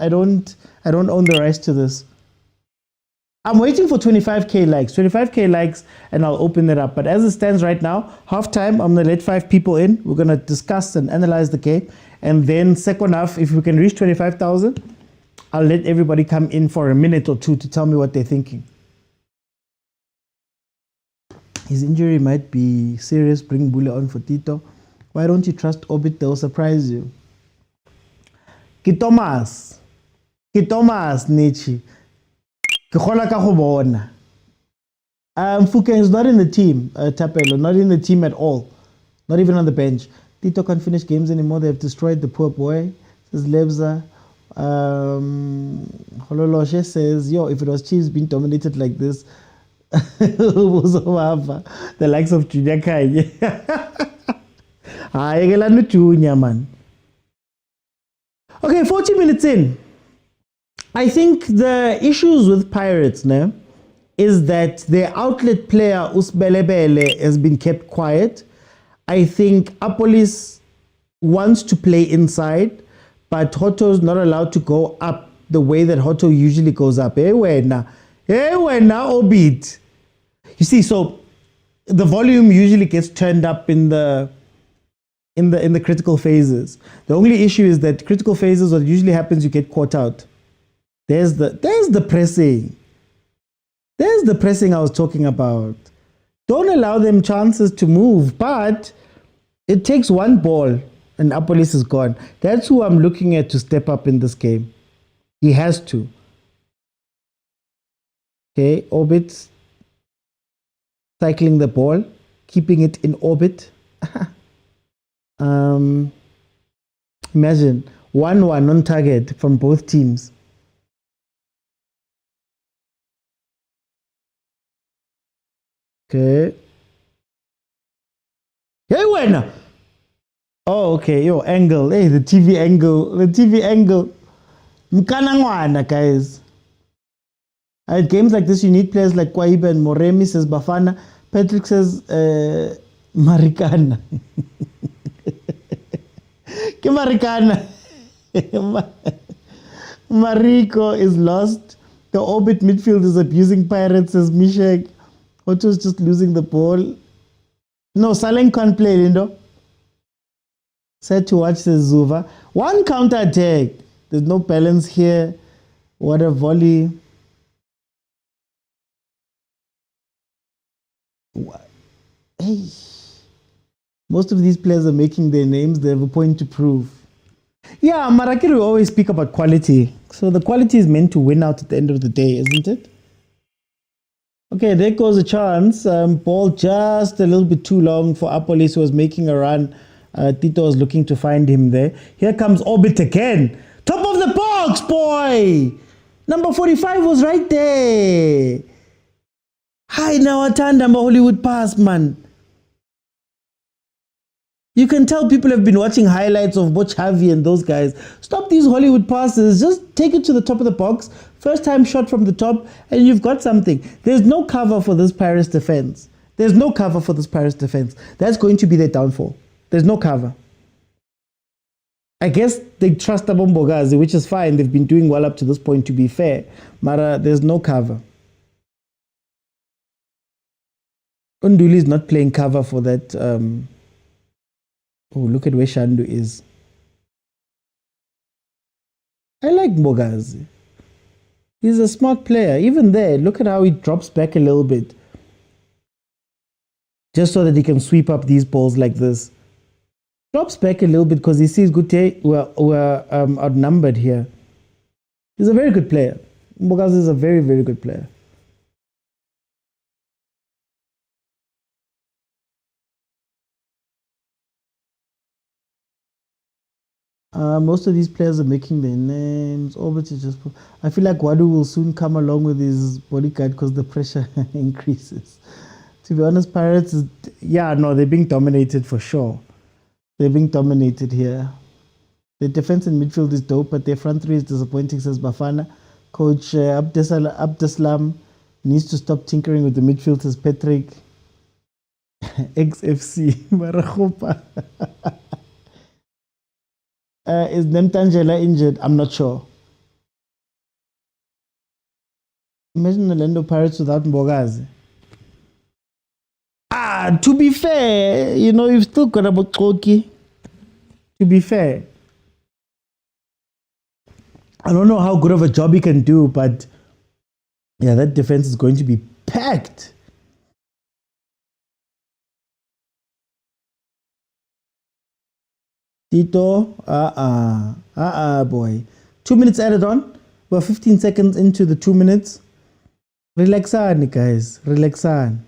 own the rights to this. I'm waiting for 25k likes. 25k likes, and I'll open it up. But as it stands right now, halftime, I'm gonna let 5 people in. We're gonna discuss and analyze the game, and then second half, if we can reach 25,000, I'll let everybody come in for a minute or two to tell me what they're thinking. His injury might be serious. Bring Bule on for Tito. Why don't you trust Orbit? They'll surprise you. Kitomas Nichi. Fuke is not in the team, Tapelo, not in the team at all. Not even on the bench. Tito can't finish games anymore. They've destroyed the poor boy. Says Lebza. Hololoshe says, yo, if it was Chiefs being dominated like this, the likes of Junior Khanye. Man. Okay, 40 minutes in. I think the issues with Pirates now is that their outlet player Usbelebele has been kept quiet. I think Apolis wants to play inside, but Hoto's not allowed to go up the way that Hoto usually goes up. Hey, Obit. You see, so the volume usually gets turned up in the critical phases. The only issue is that critical phases, what usually happens, you get caught out. There's the pressing. There's the pressing I was talking about. Don't allow them chances to move, but it takes one ball and Apolis is gone. That's who I'm looking at to step up in this game. He has to. Okay, Orbit cycling the ball, keeping it in orbit. Imagine 1-1 on target from both teams. Okay. Hey, when? Oh, okay. Yo, angle. Hey, the TV angle. The TV angle. Mkanangwana, guys. At games like this, you need players like Kwaiba and Moremi, says Bafana. Patrick says Marikana. Ke Marikana. Mariko is lost. The Orbit midfield is abusing Pirates, says Mishek. Otto's just losing the ball. No, Saleng can't play, Lindo. Set to watch, says Zuva. One counter attack. There's no balance here. What a volley. Hey. Most of these players are making their names. They have a point to prove. Yeah, Marakiri always speak about quality. So the quality is meant to win out at the end of the day, isn't it? Okay, there goes a chance. Ball just a little bit too long for Apolis, who was making a run. Tito was looking to find him there. Here comes Orbit again. Top of the box, boy! Number 45 was right there. Hi, now Atanda, Hollywood pass, man. You can tell people have been watching highlights of Butch Harvey and those guys. Stop these Hollywood passes. Just take it to the top of the box. First time shot from the top, and you've got something. There's no cover for this Paris defense. There's no cover for this Paris defense. That's going to be their downfall. There's no cover. I guess they trust Abombogazi, which is fine. They've been doing well up to this point, to be fair. But there's no cover. Unduli is not playing cover for that. Oh, look at where Shandu is. I like Mbogazi. He's a smart player. Even there, look at how he drops back a little bit. Just so that he can sweep up these balls like this. Drops back a little bit because he sees Gute were outnumbered here. He's a very good player. Mbogazi is a very, very good player. Most of these players are making their names. Orbit is just. I feel like Wadu will soon come along with his bodyguard because the pressure increases. To be honest, Pirates is. Yeah, no, they're being dominated for sure. They're being dominated here. Their defense and midfield is dope, but their front three is disappointing, says Bafana. Coach Abdeslam needs to stop tinkering with the midfield, says Patrick. XFC. Marahopa. Is Nemtangela injured? I'm not sure. Imagine Orlando Pirates without Mbogazi. To be fair, you've still got a Bokoki. To be fair, I don't know how good of a job he can do, but yeah, that defense is going to be packed. Tito, boy. 2 minutes added on. We're 15 seconds into the 2 minutes. Relaxan, guys. Relaxan.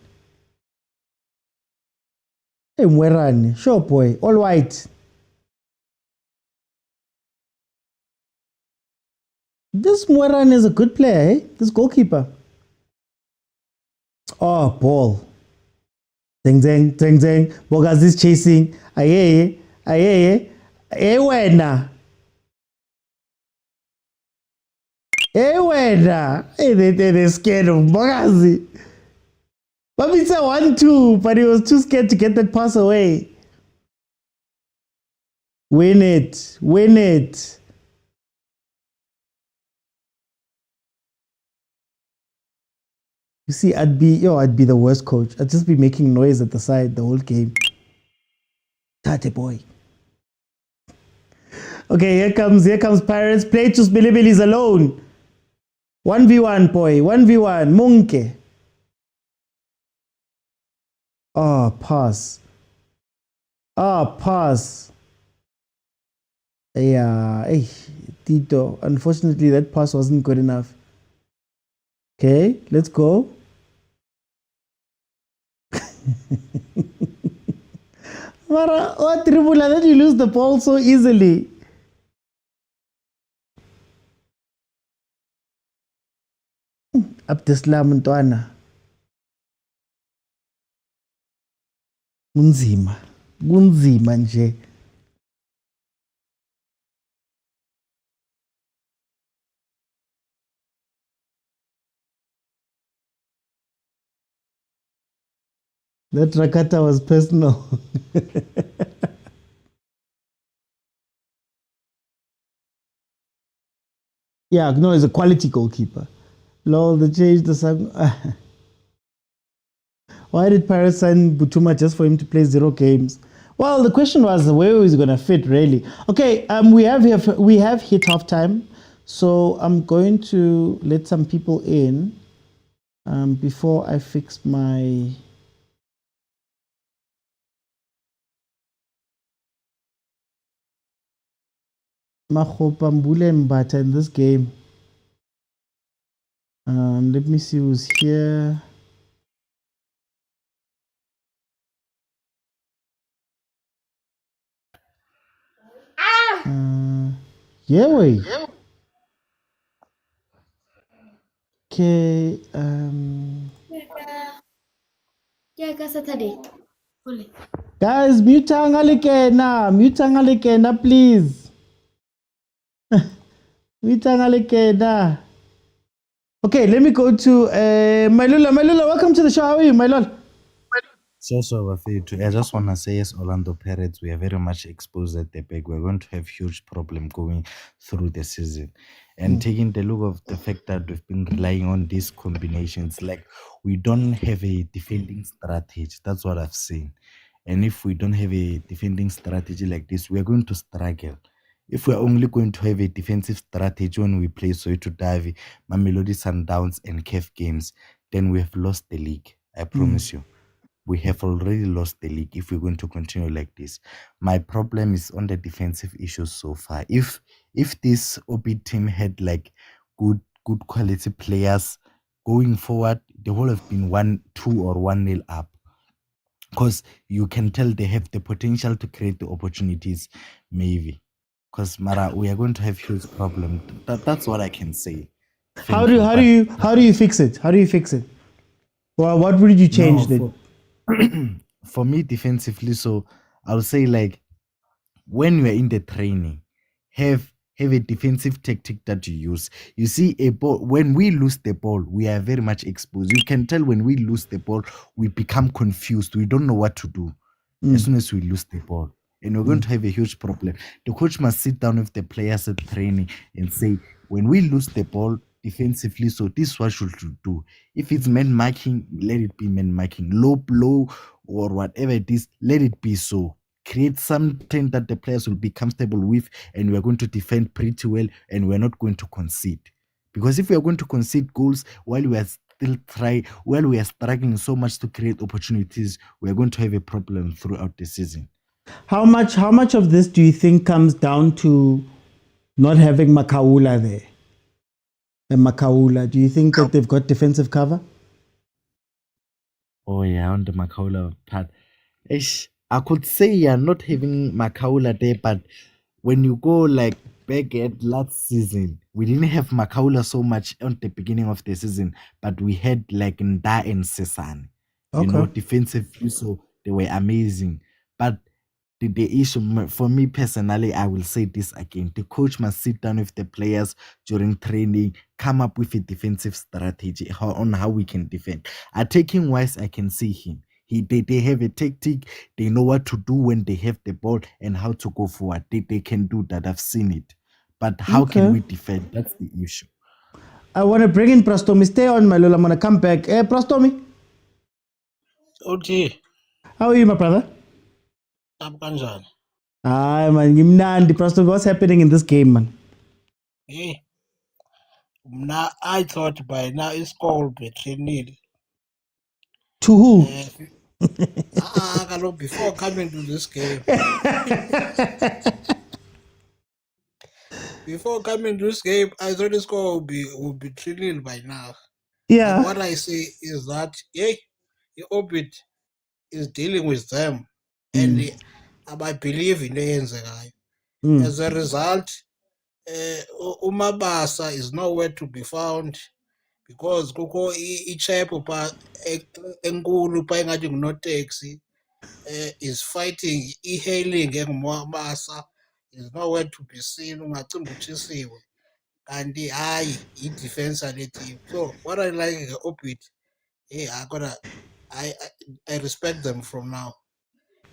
Hey, Mwerani. Sure, boy. All white. This Mwerani is a good player, eh? This goalkeeper. Oh, ball. Zeng, zeng, zeng, zeng. Bogazi is chasing. Aye. Wena. Wena. They're scared of Bogazi. Babitsa 1-2, but he was too scared to get that pass away. Win it. You see, I'd be the worst coach. I'd just be making noise at the side the whole game. Tate boy. Okay, here comes Pirates. Play to Bilibili's alone. 1v1, boy. 1v1. Munke. Pass. Yeah, Tito. Unfortunately, that pass wasn't good enough. Okay, let's go. Mara, what Tribula that you lose the ball so easily? Abdeslam Ntwana. Kunzima nje. That Rakata was personal. Yeah, no, he's a quality goalkeeper. Lol, they changed the song. Why did Pirates sign Butuma just for him to play 0 games? Well, the question was where is he going to fit, really? Okay, we have hit half time, so I'm going to let some people in before I fix my. Mbule Mbata in this game. Let me see who's here. Yeah, wait. Okay. Guys, mutangalikena, please. Mutangalikena. Okay, let me go to Mailula. Mailula, welcome to the show. How are you, Mailula? So, I just want to say, yes, Orlando Pirates, we are very much exposed at the back. We're going to have huge problem going through the season. And taking the look of the fact that we've been relying on these combinations, like we don't have a defending strategy. That's what I've seen. And if we don't have a defending strategy like this, we're going to struggle. If we're only going to have a defensive strategy when we play Soweto Davi, Mamelodi Sundowns, and CAF games, then we have lost the league. I promise you. We have already lost the league if we're going to continue like this. My problem is on the defensive issues so far. If this OB team had like good quality players going forward, they would have been 1-2 or 1-0 up. Because you can tell they have the potential to create the opportunities, maybe. Because Mara, we are going to have huge problem. That's what I can say. How do you fix it? How do you fix it? Well, what would you change then? For me, defensively, so I'll say like when you're in the training, have a defensive tactic that you use. You see a ball, when we lose the ball, we are very much exposed. You can tell when we lose the ball, we become confused. We don't know what to do as soon as we lose the ball. And we're going to have a huge problem. The coach must sit down with the players at training and say, when we lose the ball, defensively. So this is what should do. If it's man marking, let it be man marking. Low blow or whatever it is, let it be so. Create something that the players will be comfortable with, and we're going to defend pretty well, and we're not going to concede. Because if we are going to concede goals while we are struggling so much to create opportunities, we are going to have a problem throughout the season. How much of this do you think comes down to not having Makaula there? And Makaula, do you think that they've got defensive cover? Oh yeah, on the Makaula part. I could say you're not having Makaula there, but when you go like back at last season, we didn't have Makaula so much on the beginning of the season, but we had like Nda and Sesan, Okay. defensively, so they were amazing. But the issue for me personally, I will say this again: the coach must sit down with the players during training, come up with a defensive strategy on how we can defend. Attacking wise, I can see him. They have a tactic. They know what to do when they have the ball and how to go forward. They can do that. I've seen it. But how can we defend? That's the issue. I want to bring in Prastomi. Stay on, my lord. I'm going to come back. Hey, Prastomi. Okay. How are you, my brother? I'm kanjani? Hi, man. Gimnandi, Prastomi. What's happening in this game, man? Hey. Now I thought by now it's called Betrinil. To who? Before coming to this game. Before coming to this game, I thought the score would be 3-0 by now. Yeah. But what I say is that the Orbit is dealing with them, and I believe in the guy. As a result, Umabasa is nowhere to be found because kukho ichapel pa enkulu pa engathi ngunoteksi is fighting e-hailing engumabasa is nowhere to be seen, ungacinga utshisiwe. Kanti hayi i-defense yale team. So what I like nge-Orbit, I respect them from now.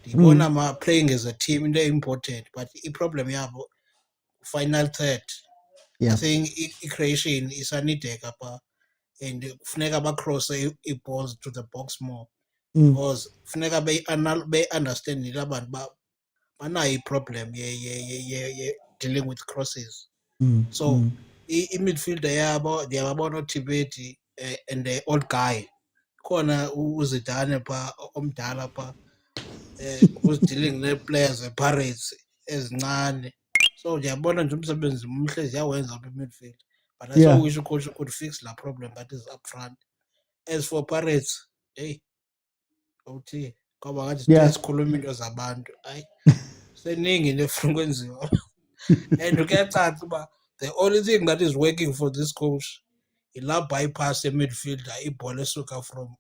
Ndibona playing as a team into important, but i-problem yabo final third. Yeah. I think i-creation isanideka pha, and kufuneka bacrosse i-balls to the box more because kufuneka be-understandile abantu uba banayo i-problem dealing with crosses. So i-midfielder yabo ndiyababona uTibeti and the old guy khona uzidane pha omdala pha who's dealing ne-players ze-Pirates ezincane. So ndiyabona nje umsebenzi mhle ziyawenza apha midfield, but I so wish coach could fix that problem that is up front. As for Pirates, hey, uthi ngoba ngathi sithe sikhuluma into zabantu, hayi seningi nefuna ukwenziwa. And kuyacaca uba the only thing that is working for this coach yilaa bypass ye-midfielder ibhola esuka from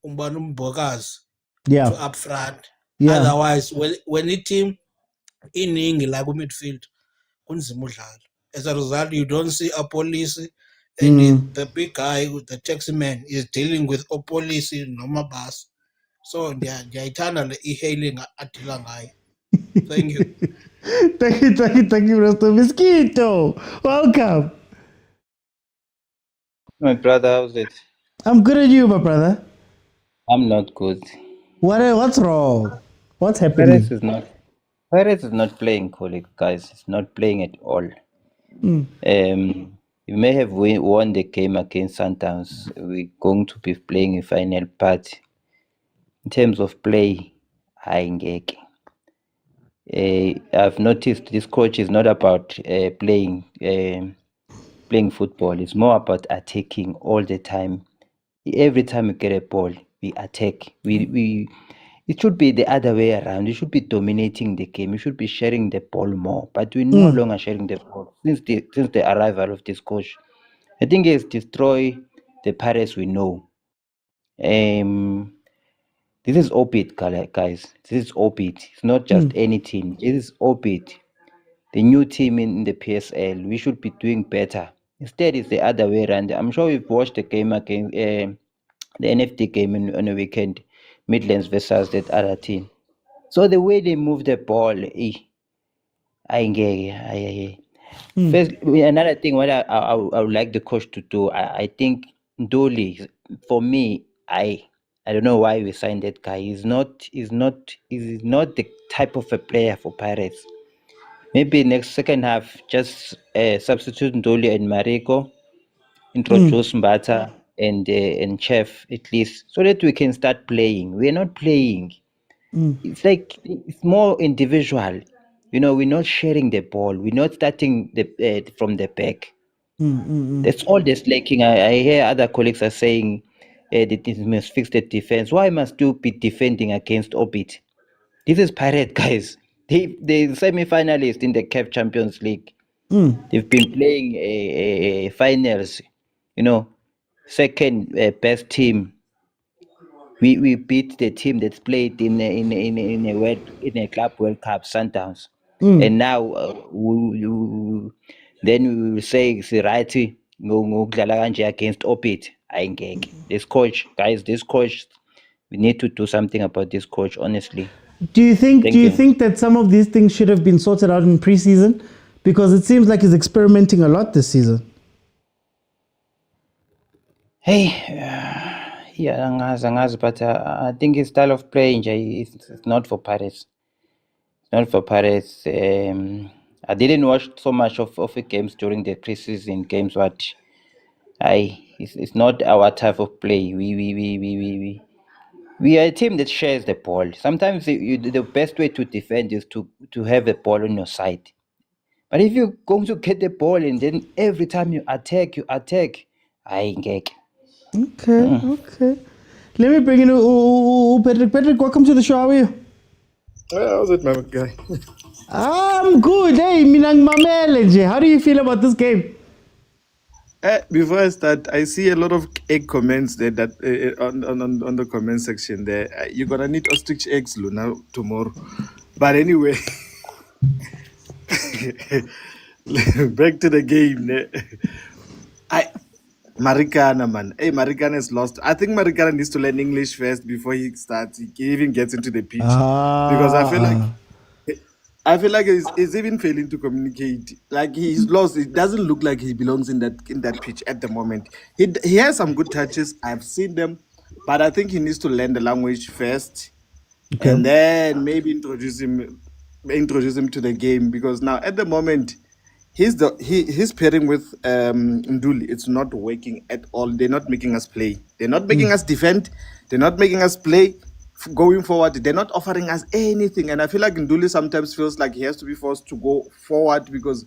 umbani umbokazi to up front. Otherwise, when i-team iningi la ku-midfield kunzima udlala. As a result, you don't see a police, and the big guy, the taxi man, is dealing with a police noma bus. So ndiyayithanda le e-hailing adila ngayo. Thank you. Thank you, Prastomi. Mosquito, welcome. My brother, how's it? I'm good at you, my brother. I'm not good. What's wrong? What's happening? Pirates is not playing, colleague, guys. It's not playing at all. You may have won the game against Sundowns. We're going to be playing a final part. In terms of play, I've noticed this coach is not about playing football. It's more about attacking all the time. Every time we get a ball, we attack. It should be the other way around. You should be dominating the game. You should be sharing the ball more. But we're no longer sharing the ball since the arrival of this coach. I think it's destroy the Pirates we know. This is Orbit, guys. This is Orbit. It's not just any team. This is Orbit, the new team in the PSL. We should be doing better. Instead, it's the other way around. I'm sure you've watched the game against the NFT game on the weekend, Midlands versus that other team. So the way they move the ball, First, another thing what I would like the coach to do, I think Ndoli, for me, I don't know why we signed that guy. He's not the type of a player for Pirates. Maybe next second half, just substitute Ndoli and Mariko, introduce Mbata and Chef at least, so that we can start playing. We're not playing. It's like it's more individual. We're not sharing the ball. We're not starting from the back. That's all that's lacking. I hear other colleagues are saying the team must fix the defense. Why must you be defending against Orbit? This is Pirate, guys. They semi-finalists in the CAF Champions League. They've been playing finals. Second best team. We beat the team that's played in a Club World Cup, Sundowns, and now then we will say Sirati ngokudlala kanje against Orbit. Ayingeke. This coach, we need to do something about this coach, honestly. Do you think that some of these things should have been sorted out in preseason? Because it seems like he's experimenting a lot this season. Hey, yeah, angazi, but I think his style of playing is not for Pirates. It's not for Pirates. I didn't watch so much of the games during the preseason games, but it's not our type of play. We are a team that shares the ball. Sometimes the best way to defend is to have the ball on your side. But if you're going to get the ball and then every time you attack, ayingeke. Okay. Let me bring in Patrick. Patrick, welcome to the show. How are you? How's it, my guy? I'm good. Hey, Minang Mamele. How do you feel about this game? Before I start, I see a lot of egg comments there that on the comment section there. You're gonna need ostrich eggs, Luna, tomorrow. But anyway, back to the game. Marikana, man. Hey, Marikana is lost. I think Marikana needs to learn English first before he starts. He even gets into the pitch. Because I feel like he's even failing to communicate. Like he's lost. It doesn't look like he belongs in that pitch at the moment. He has some good touches. I've seen them, but I think he needs to learn the language first, and then maybe introduce him to the game. Because now at the moment, he's pairing with Nduli. It's not working at all. They're not making us play. They're not making us defend. They're not making us play. Going forward, they're not offering us anything, and I feel like Nduli sometimes feels like he has to be forced to go forward because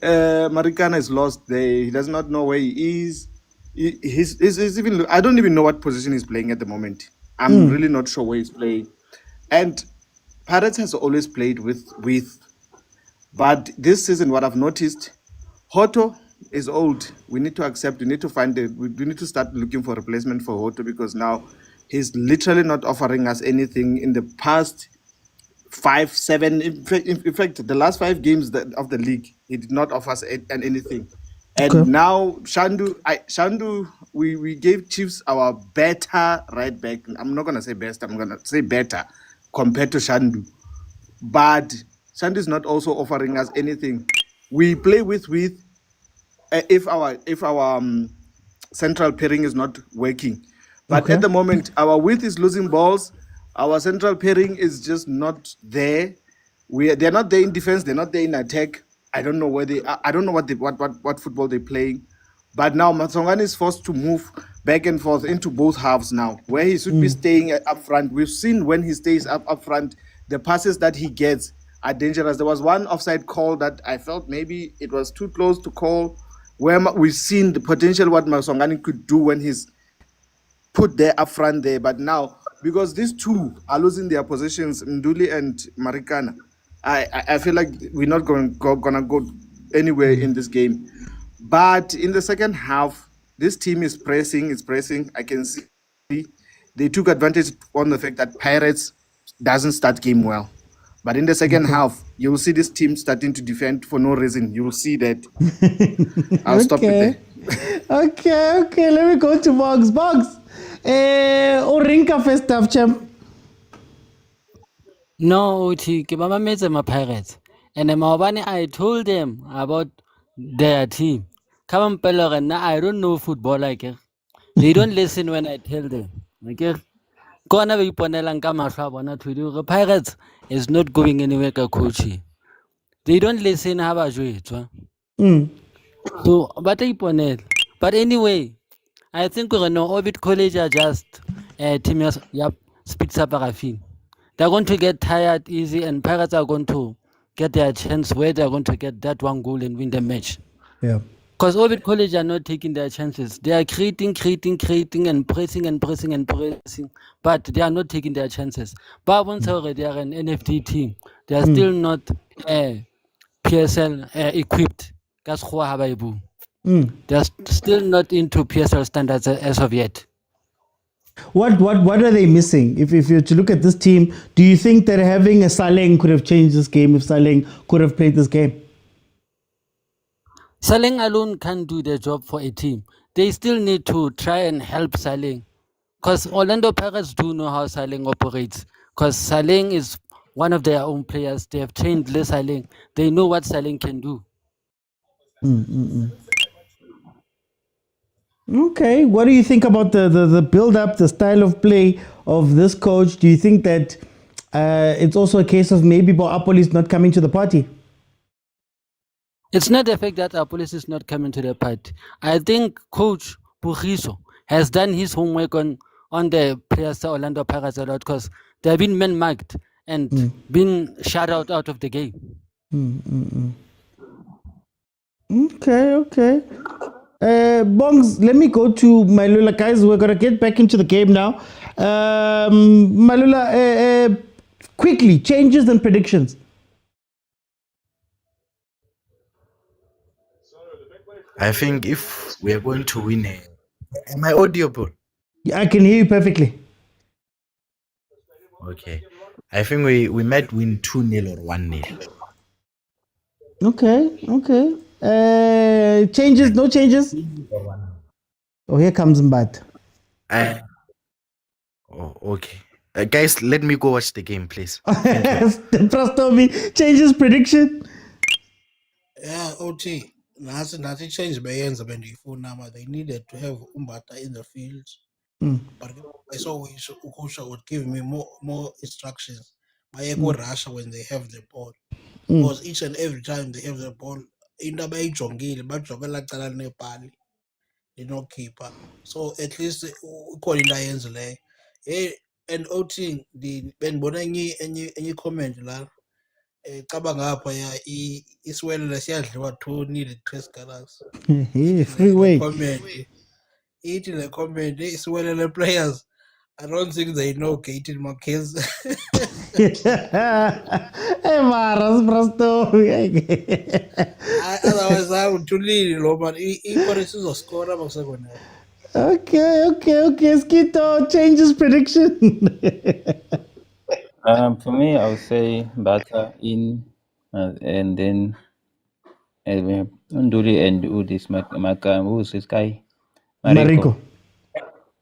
Marikana is lost there. He does not know where he is. He's even. I don't even know what position he's playing at the moment. I'm really not sure where he's playing. And Pirates has always played with, but this season, what I've noticed, Hoto is old. We need to accept. We need to find we need to start looking for a replacement for Hoto because now he's literally not offering us anything in the past 5, 7. In fact, the last 5 games of the league, he did not offer us anything. And now Shandu, we gave Chiefs our better right back. I'm not gonna say best. I'm gonna say better compared to Shandu. But Shandu is not also offering us anything. We play with if our central pairing is not working. But at the moment, our width is losing balls. Our central pairing is just not there. They're not there in defense. They're not there in attack. I don't know where they are. I don't know what football they're playing. But now Motaung is forced to move back and forth into both halves now, where he should be staying up front. We've seen when he stays up front, the passes that he gets are dangerous. There was one offside call that I felt maybe it was too close to call, where we've seen the potential what Motaung could do when he's put there up front there. But now, because these two are losing their positions, Nduli and Marikana, I feel like we're not gonna go anywhere in this game. But in the second half, this team is pressing. I can see they took advantage on the fact that Pirates doesn't start game well. But in the second half, you will see this team starting to defend for no reason. You will see that. I'll stop it there. Okay. Let me go to Box. Orinka first half, champ. No, uthi ke ba mametse ma Pirates. And Maobane, I told them about their team. Come on, Pelorena, I don't know football like it. They don't listen when I tell them. Okay? Kona ba iponelang ka mahlo a bona to do. Pirates is not going anywhere ka coaching. They don't listen how ba jwetswa. So but iponela. But anyway, I think we're gonna Orbit College are just team speed parafin. They're going to get tired easy, and Pirates are going to get their chance where they're going to get that one goal and win the match. Yeah. Because Orbit College are not taking their chances. They are creating, and pressing, but they are not taking their chances. But once already they are an NFT team, they are still not PSL equipped. That's they are still not into PSL standards as of yet. What are they missing? If you're to look at this team, do you think that having a Saleng could have changed this game if Saleng could have played this game? Saleng alone can't do the job for a team. They still need to try and help Saleng. Because Orlando Pirates do know how Saleng operates. Because Saleng is one of their own players. They have trained Les Saleng. They know what Saleng can do. Okay, what do you think about the build-up, the style of play of this coach? Do you think that it's also a case of maybe Boapoli is not coming to the party? It's not the fact that our police is not coming to the party. I think Coach Bugiso has done his homework on the players of Orlando Pirates a lot because they have been man-marked and been shut out of the game. Okay. Bongs, let me go to Malula, guys. We're going to get back into the game now. Malula, quickly, changes and predictions. I think if we are going to win am I audible? I can hear you perfectly. Okay. I think we might win 2-0 or 1-0. Okay. Changes, no changes? Oh, here comes Mbat. Okay. Guys, let me go watch the game, please. Prastomi, changes prediction? Yeah, OT. Nothing changed bayenza bendiyifuna but they needed to have Umbata in the field. But I saw Ukosha would give me more instructions. Russia when they have the ball. Because each and every time they have the ball, into bayijongile bajongela cala nebhali keeper. So at least ukhona into ayenzileyo. Hey, and OT bendibona enye comment la. Cabanga ngapha ya isiwelele siyadliwa 2-0 Tres Galas. Freeway. Ithi le comment isiwelele players. I don't think they know Gaten Marquez. Hey, Maras, Prastomi. Otherwise, I would to lead low, but Equaris is a score of a second. Okay. Skito, changes prediction. For me, I would say Bata in, and then Nduli and Udis Maka, who's this guy? Mariko.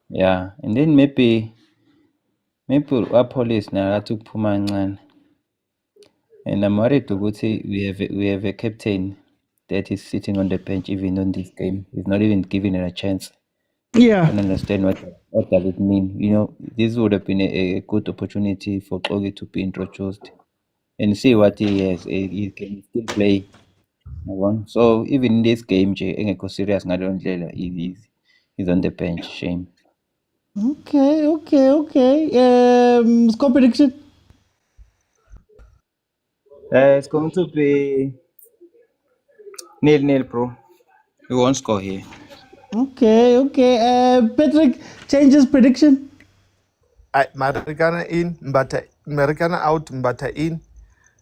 Yeah, and then maybe our police now to Pumangan. And I'm worried to say we have a captain that is sitting on the bench even on this game. He's not even given it a chance. Yeah. I don't understand what does it mean. This would have been a good opportunity for Kogi to be introduced and see what he has. He can still play. So even in this game, engekho serious ngaleyo ndlela, he's on the bench. Shame. Okay. Score prediction? It's going to be 0-0, bro. We won't score here. Okay. Patrick, changes prediction? Marikana in, Marikana out, Mbata in,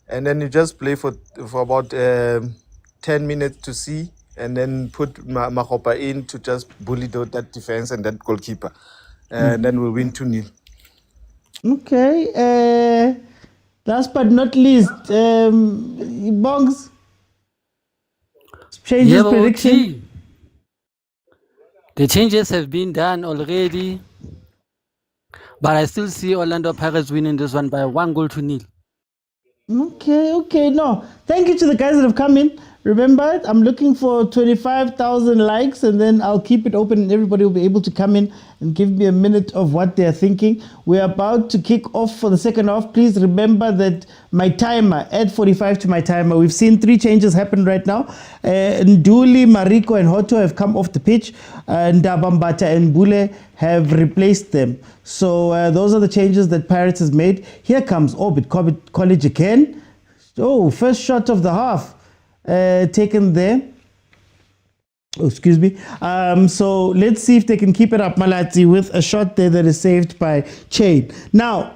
and then you just play for about 10 minutes to see, and then put Mahopa in to just bully that defense and that goalkeeper, and then we'll win 2-0. Okay. Last but not least, Bongs, changes prediction? The changes have been done already, but I still see Orlando Pirates winning this one by 1-0. Okay. No, thank you to the guys that have come in. Remember, I'm looking for 25,000 likes, and then I'll keep it open, and everybody will be able to come in and give me a minute of what they're thinking. We're about to kick off for the second half. Please remember that my timer, add 45 to my timer. We've seen 3 changes happen right now. Nduli, Mariko, and Hoto have come off the pitch, and Ndabambata and Bule have replaced them. So those are the changes that Pirates has made. Here comes Orbit College again. Oh, first shot of the half taken there. Oh, excuse me. So let's see if they can keep it up, Malati, with a shot there that is saved by Chain. Now,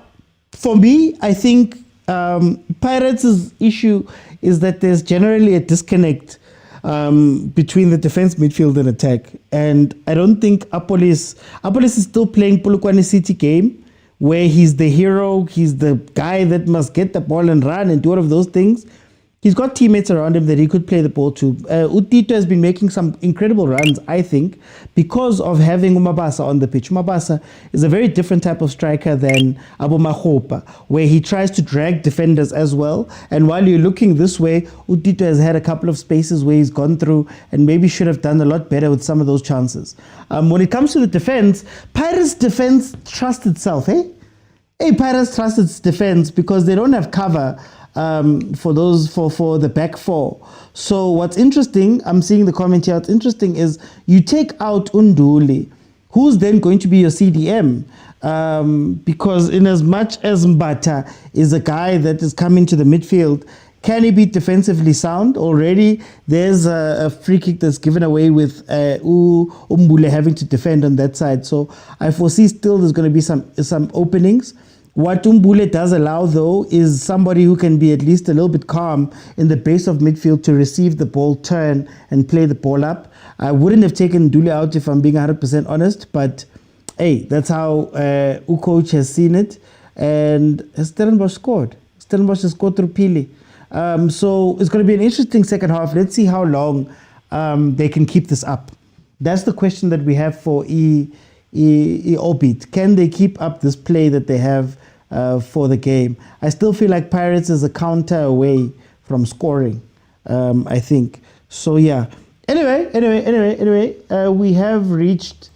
for me, I think Pirates' issue is that there's generally a disconnect between the defense, midfield, and attack. And I don't think Apolis is still playing Polokwane City game, where he's the hero, he's the guy that must get the ball and run and do all of those things. He's got teammates around him that he could play the ball to. Utito has been making some incredible runs, I think, because of having Umabasa on the pitch. Umabasa is a very different type of striker than Abu Mahopa, where he tries to drag defenders as well. And while you're looking this way, Utito has had a couple of spaces where he's gone through and maybe should have done a lot better with some of those chances. When it comes to the defense, Pirates' defense trusts itself, eh? Hey, Pirates trust its defense because they don't have cover for the back four. So what's interesting, I'm seeing the comment here, what's interesting is you take out Unduli, who's then going to be your CDM? Because in as much as Mbata is a guy that is coming to the midfield, can he be defensively sound? Already there's a free kick that's given away with Umbule having to defend on that side. So I foresee still there's going to be some openings. What Umbule does allow, though, is somebody who can be at least a little bit calm in the base of midfield to receive the ball, turn, and play the ball up. I wouldn't have taken Ndule out if I'm being 100% honest, but hey, that's how coach has seen it. And Stellenbosch scored. Stellenbosch has scored through Pili. So it's going to be an interesting second half. Let's see how long they can keep this up. That's the question that we have for Orbit. Can they keep up this play that they have for the game? I still feel like Pirates is a counter away from scoring, I think. So yeah. Anyway, we have reached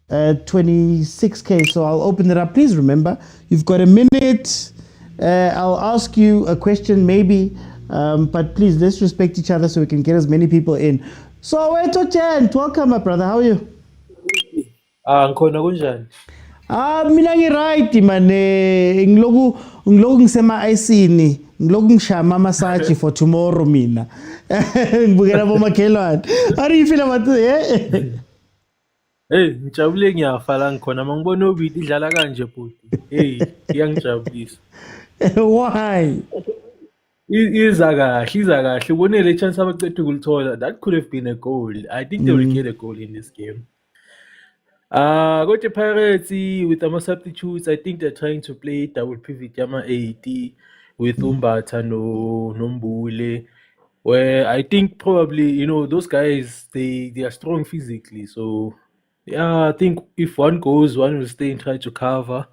26K, so I'll open it up. Please remember, you've got a minute. I'll ask you a question maybe, but please, let's respect each other so we can get as many people in. Soweto Chant, welcome, my brother. How are you? Ngikhona kunjani? Mina ngi-right man, ngiloku ngisema isini, ngiloku ngishama amasaji for tomorrow mina. Ngibukela bomakhelwane. How do you feel about it? Hey, ngijabule ngiyafa la ngikhona mangibona Obiti idlala kanje bhuti. Hey, iyangijabulisa. Why? Iza kahle. Ubone le chance abaqeda ukulithola. That could have been a goal. I think they will get a goal in this game. Go to Pirates with the substitutes. I think they're trying to play double pivot Yama 80 with Umbata no Mbule. Where I think probably, those guys they are strong physically. So yeah, I think if one goes, one will stay and try to cover.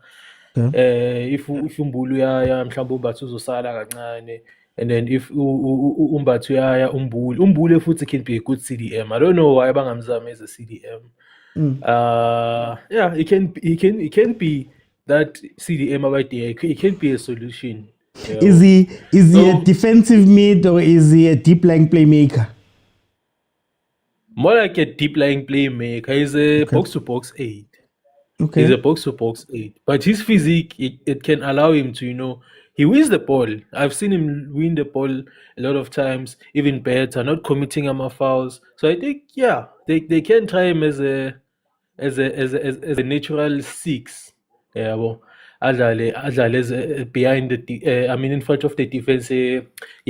If Umbulu yaya mhlawumbe Umbatha uzosala kancane. And then if Umbatha yaya Umbule futhi can be a good CDM. I don't know why bangamzama as a CDM. Yeah, it can be that CDM right there. It can be a solution. Is he a defensive mid or is he a deep lying playmaker? More like a deep lying playmaker. He's a box to box 8. Okay. He's a box to box 8. But his physique it can allow him to, he wins the ball. I've seen him win the ball a lot of times, even better, not committing fouls. So I think they can try him as a natural 6. Yeah, well, adlale as behind in front of the defense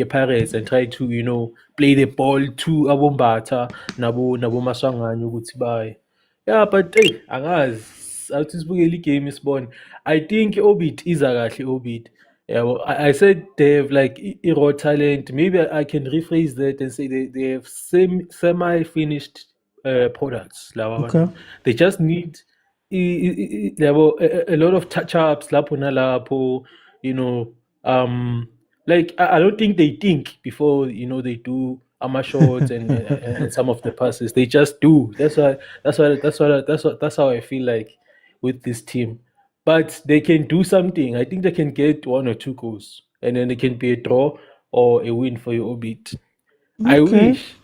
Pirates and try to play the ball to Abombata nabo Maswangane ukuthi baye. Yeah, but hey, angazi awuthi sibukele igame isibone. I think Orbit is kahle Orbit. Yeah, well, I said they have like raw talent. Maybe I can rephrase that and say they have semi-finished products. Okay. They just need a lot of touch-ups, lapho nalapho, Like I don't think they think before they do armor shots and some of the passes. They just do. That's how I feel like with this team. But they can do something. I think they can get 1 or 2 goals, and then it can be a draw or a win for your Orbit. I Okay. wish.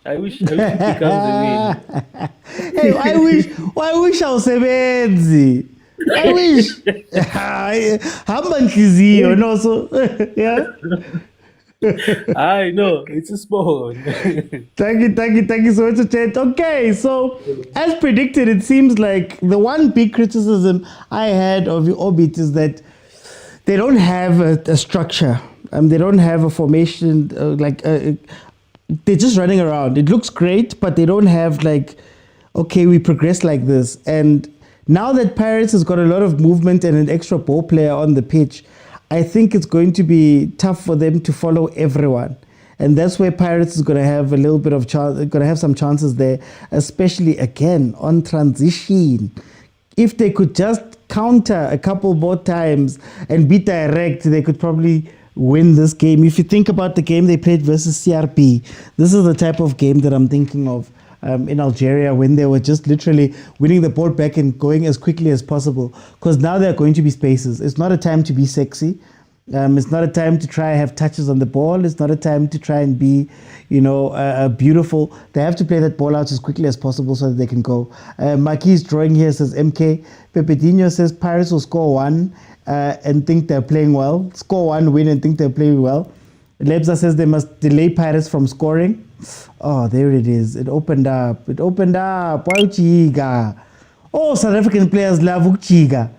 It becomes a win. Hey, I wish awusebenzi. I wish. Hamba nhliziyo no so yeah. I know it's a sport. Thank you so much, chat. Okay, so as predicted, it seems like the one big criticism I had of the Orbit is that they don't have a structure. They don't have a formation. They're just running around. It looks great, but they don't have okay, we progress like this. And now that Pirates has got a lot of movement and an extra ball player on the pitch, I think it's going to be tough for them to follow everyone. And that's where Pirates is going to have a little bit of chance, going to have some chances there, especially again on transition. If they could just counter a couple more times and be direct, they could probably win this game. If you think about the game they played versus CRB, this is the type of game that I'm thinking of. In Algeria, when they were just literally winning the ball back and going as quickly as possible, because now there are going to be spaces. It's not a time to be sexy. It's not a time to try and have touches on the ball. It's not a time to try and be, beautiful. They have to play that ball out as quickly as possible so that they can go. Maki's drawing here says MK. Pepedinho says Pirates will score one and think they're playing well. Score one, win, and think they're playing well. Lebza says they must delay Pirates from scoring. Oh, there it is. It opened up. Why Uchiga? Oh, South African players love Uchiga.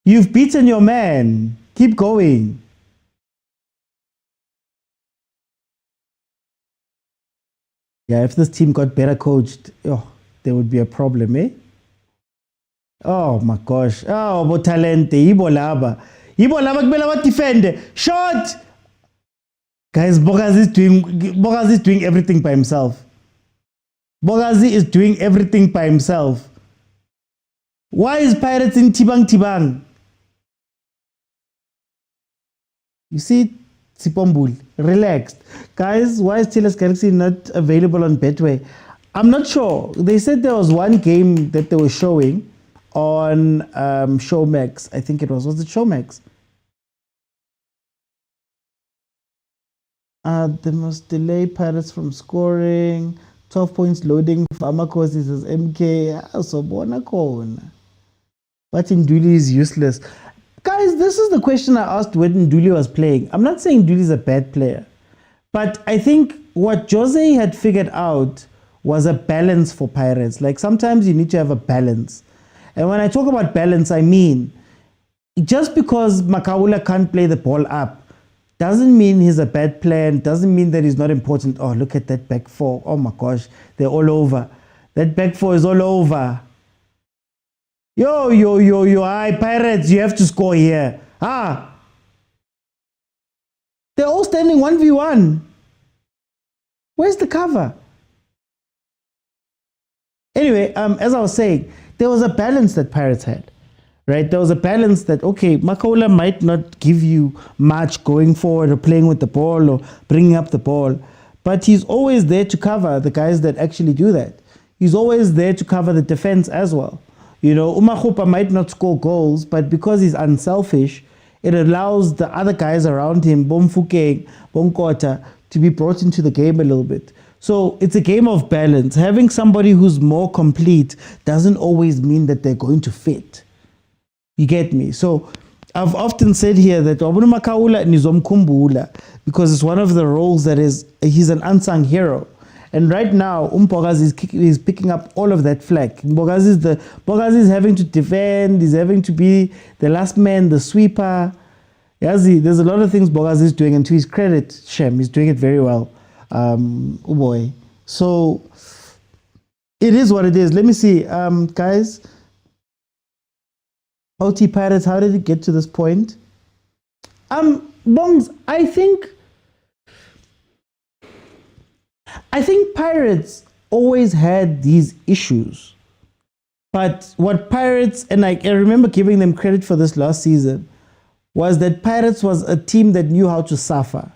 You've beaten your man. Keep going. Yeah, if this team got better coached, there would be a problem, eh? Oh my gosh. Oh, bo talente. Ibo laba kumele defend. Shot! Guys, Bogazi is doing everything by himself. Bogazi is doing everything by himself. Why is Pirates in Tibang? You see, Sipombul, relaxed. Guys, why is Tilas Galaxy not available on Betway? I'm not sure. They said there was one game that they were showing on Showmax. I think it was. Was it Showmax? They must delay Pirates from scoring. 12 points loading. Farmakosi says MK. So Bonakona. But Nduli is useless. Guys, this is the question I asked when Nduli was playing. I'm not saying Nduli is a bad player. But I think what Jose had figured out was a balance for Pirates. Like sometimes you need to have a balance. And when I talk about balance, I mean just because Makaula can't play the ball up doesn't mean he's a bad player, doesn't mean that he's not important. Oh, look at that back four. Oh my gosh, they're all over. That back four is all over. Yo, hi, Pirates, you have to score here. They're all standing 1v1. Where's the cover? Anyway, as I was saying, there was a balance that Pirates had. Right, there was a balance that, okay, Makaula might not give you much going forward or playing with the ball or bringing up the ball, but he's always there to cover the guys that actually do that. He's always there to cover the defense as well. Umakhupa might not score goals, but because he's unselfish, it allows the other guys around him, Bomfukeng, Bonkota, to be brought into the game a little bit. So it's a game of balance. Having somebody who's more complete doesn't always mean that they're going to fit. You get me? So I've often said here that Obunu Makaula nizomkhumbula because it's one of the roles that he's an unsung hero. And right now, Mpogazi is picking up all of that flack. Mpogazi is having to defend, he's having to be the last man, the sweeper. There's a lot of things Mpogazi is doing, and to his credit, Shem, he's doing it very well. Boy. So it is what it is. Let me see, guys. OT Pirates, how did it get to this point? Bongs, I think Pirates always had these issues. But what Pirates, and I remember giving them credit for this last season, was that Pirates was a team that knew how to suffer.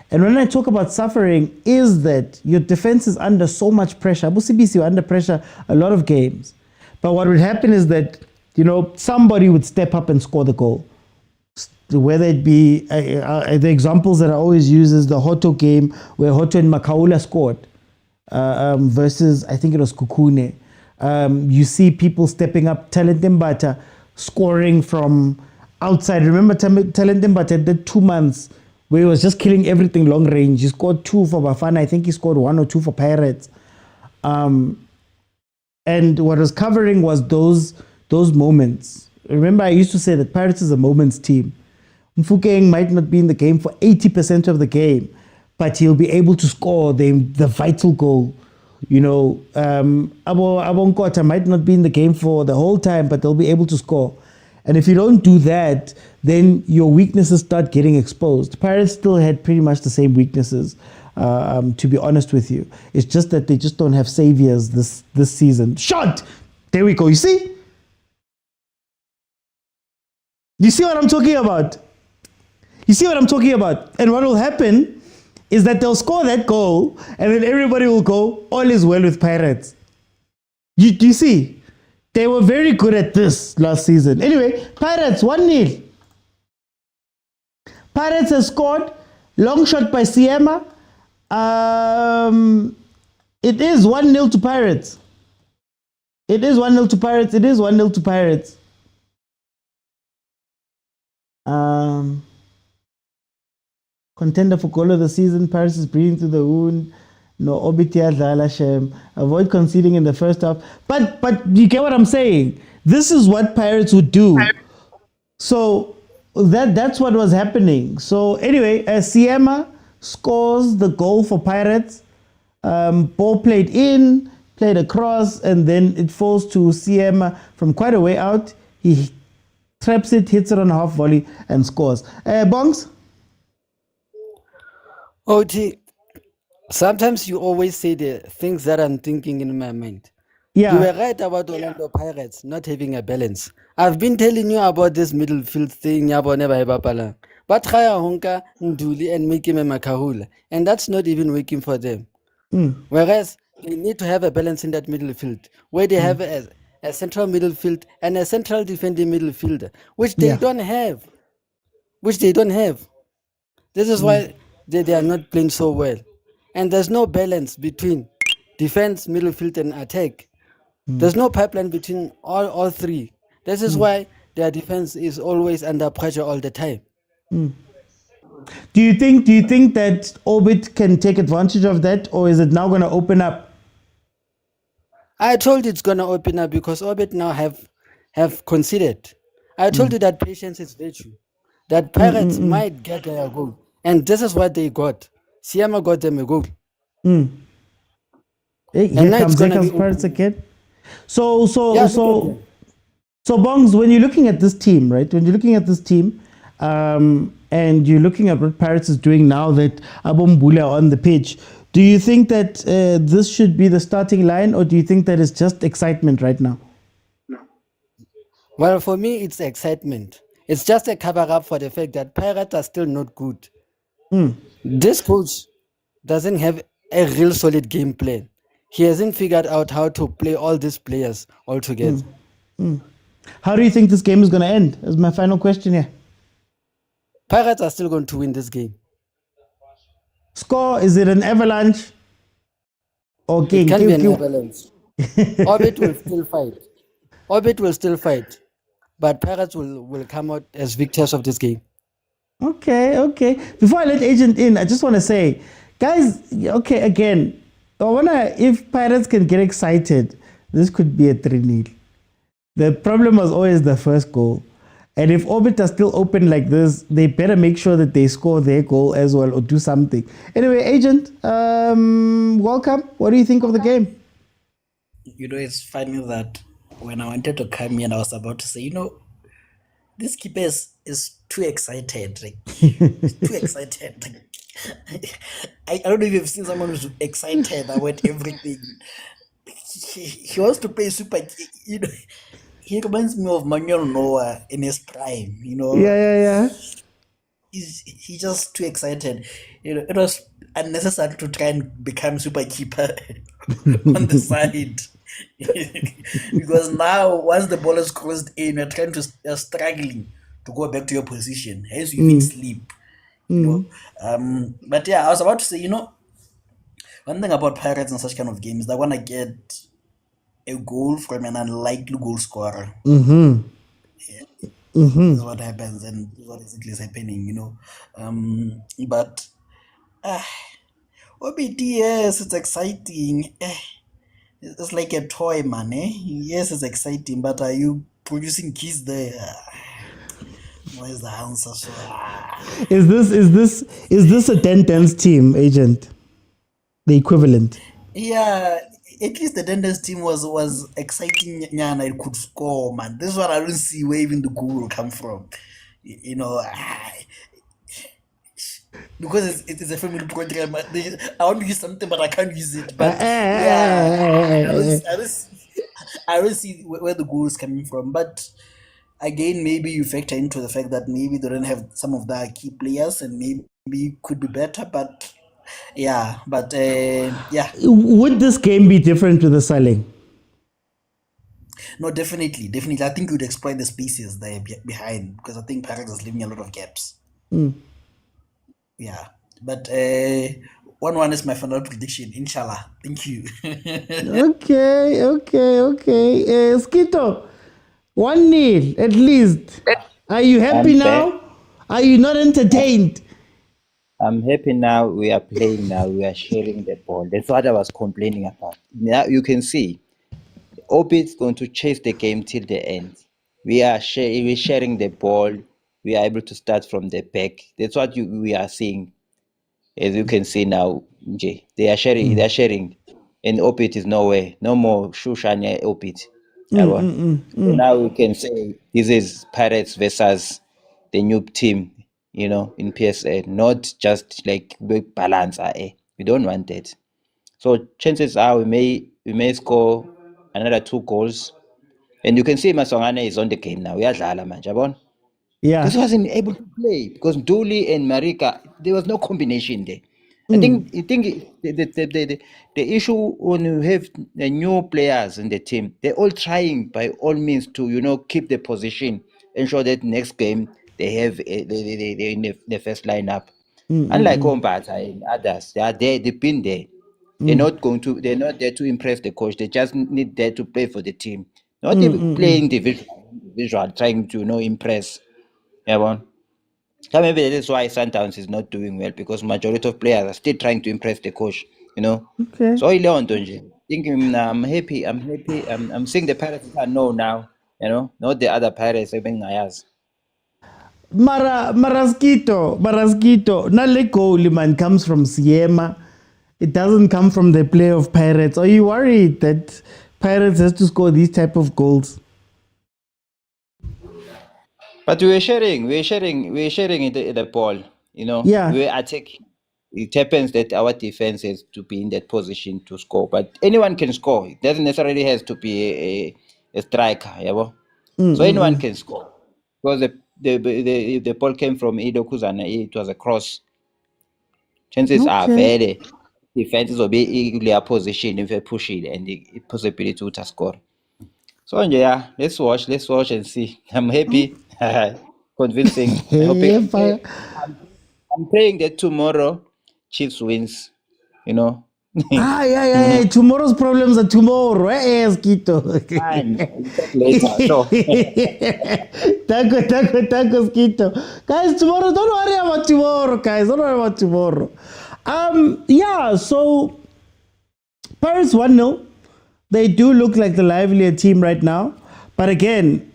And when I talk about suffering, is that your defense is under so much pressure. Abu CBC were under pressure a lot of games. But what would happen is that, somebody would step up and score the goal. Whether it be, the examples that I always use is the Hoto game where Hoto and Makaula scored versus, I think it was Kukune. You see people stepping up, Talentembata scoring from outside. Remember Talentembata did 2 months where he was just killing everything long range. He scored 2 for Bafana. I think he scored 1 or 2 for Pirates. And what was covering was those moments. Remember, I used to say that Pirates is a moments team. Mfukeng might not be in the game for 80% of the game, but he'll be able to score the vital goal. Abonkota might not be in the game for the whole time, but they'll be able to score. And if you don't do that, then your weaknesses start getting exposed. Pirates still had pretty much the same weaknesses, to be honest with you. It's just that they just don't have saviors this season. Shot! There we go. You see? You see what I'm talking about? You see what I'm talking about? And what will happen is that they'll score that goal and then everybody will go, all is well with Pirates. You see? They were very good at this last season. Anyway, Pirates 1-0. Pirates has scored. Long shot by Siema. It is 1-0 to Pirates. It is 1-0 to Pirates. It is 1-0 to Pirates. Contender for goal of the season. Pirates is breathing through the wound. No, Obitia Dhalashem. Avoid conceding in the first half. But you get what I'm saying? This is what Pirates would do. So that's what was happening. So anyway, Siema scores the goal for Pirates. Ball played in, played across, and then it falls to Siema from quite a way out. He traps it, hits it on a half volley, and scores. Bongs? OT, sometimes you always say the things that I'm thinking in my mind. Yeah. You were right about Orlando Pirates not having a balance. I've been telling you about this middle field thing, but Khaya Honka, Nduli, and Miki Makahula, and that's not even working for them. Whereas they need to have a balance in that middle field, where they have a central middle field and a central defending middle fielder, which they don't have. This is why they are not playing so well. And there's no balance between defense, middle field, and attack. There's no pipeline between all three. This is why their defense is always under pressure all the time. Do you think that Orbit can take advantage of that, or is it now going to open up? I told you it's going to open up because Orbit now have conceded. I told you that patience is virtue. That Pirates might get their goal. And this is what they got. Siema got them a goal. Hey, here comes Pirates again. So Bongs, when you're looking at this team, right? When you're looking at this team, and you're looking at what Pirates is doing now that Abombula are on the pitch, do you think that this should be the starting line, or do you think that it's just excitement right now? Well, for me, it's excitement. It's just a cover-up for the fact that Pirates are still not good. This coach doesn't have a real solid game plan. He hasn't figured out how to play all these players all together. How do you think this game is going to end? That's my final question here. Pirates are still going to win this game. Score, is it an avalanche? Okay, it can be an avalanche. Orbit will still fight. But Pirates will come out as victors of this game. Okay. Before I let Agent in, I just want to say, guys, okay, again, if Pirates can get excited, this could be a 3-0. The problem was always the first goal. And if Orbit are still open like this, they better make sure that they score their goal as well or do something. Anyway, Agent, welcome. What do you think of the game? It's funny that when I wanted to come here and I was about to say, this keeper is too excited. He's too excited. I don't know if you've seen someone who's excited about everything. He wants to play super. he reminds me of Manuel Noah in his prime. Yeah. He just too excited. It was unnecessary to try and become super keeper on the side. Because now once the ball is crossed in, you're struggling to go back to your position. Hence you even sleep. But yeah, I was about to say, one thing about Pirates in such kind of games, they want to get a goal from an unlikely goal scorer. This is what happens, and this is what exactly is happening. But OBT, yes, it's exciting. It's like a toy, man. Yes, it's exciting, but are you producing keys there? Where's the answer? So, Is this a 10-10 team, agent? The equivalent. yeah, at least the Denders team was exciting. And it could score, man. This is what I don't see where even the goal will come from. Because it's a family program. I want to use something, but I can't use it. But I don't see where the goal is coming from. But again, maybe you factor into the fact that maybe they don't have some of the key players, and maybe it could be better. But yeah. Would this game be different with the selling? No, definitely. I think you would exploit the spaces there behind, because I think Pirates is leaving a lot of gaps. Yeah, but 1-1 is my final prediction, inshallah. Thank you. Okay. Skito, 1-0 at least. Are you happy now? Are you not entertained? I'm happy now. We are playing now. We are sharing the ball. That's what I was complaining about. Now you can see, Obit's going to chase the game till the end. We're sharing the ball. We are able to start from the back. That's what we are seeing. As you can see now, they are sharing. They are sharing, and Obit is nowhere. No more Shushanya Obit. So now we can say this is Pirates versus the new team. In PSA, not just like big balance. We don't want that. So chances are we may score another 2 goals. And you can see Masongane is on the game now. Uyadlala manje, yabona? Yeah. This wasn't able to play because Dooley and Marika, there was no combination there. I think the issue when you have the new players in the team, they're all trying by all means to keep the position, ensure that next game they have they're in the first lineup. Unlike Ombata and others, they are there, they've been there. They're not there to impress the coach. They just need there to play for the team. Not even playing individual, trying to impress. Yeah, so maybe that is why Sundowns is not doing well, because majority of players are still trying to impress the coach. Okay. So thinking I'm happy. I'm seeing the Pirates I know now. Not the other Pirates. Maraskito. Nale goal man comes from Siema. It doesn't come from the play of Pirates. Are you worried that Pirates has to score these type of goals? But we're sharing the ball. Yeah. We're attacking. It happens that our defense has to be in that position to score, but anyone can score. It doesn't necessarily has to be a striker. So anyone can score, because the ball came from Ido Kuzana. It was a cross. Chances are very defenses will be in their position if they push it, and the possibility to score. So yeah, let's watch and see. I'm happy. Convincing. I'm praying that tomorrow Chiefs wins. Yeah. Tomorrow's problems are tomorrow. Skito. Fine. Later. Sure. Taco, Skito. Guys, tomorrow, don't worry about tomorrow, guys. Don't worry about tomorrow. Yeah, so Paris 1-0. They do look like the livelier team right now. But again,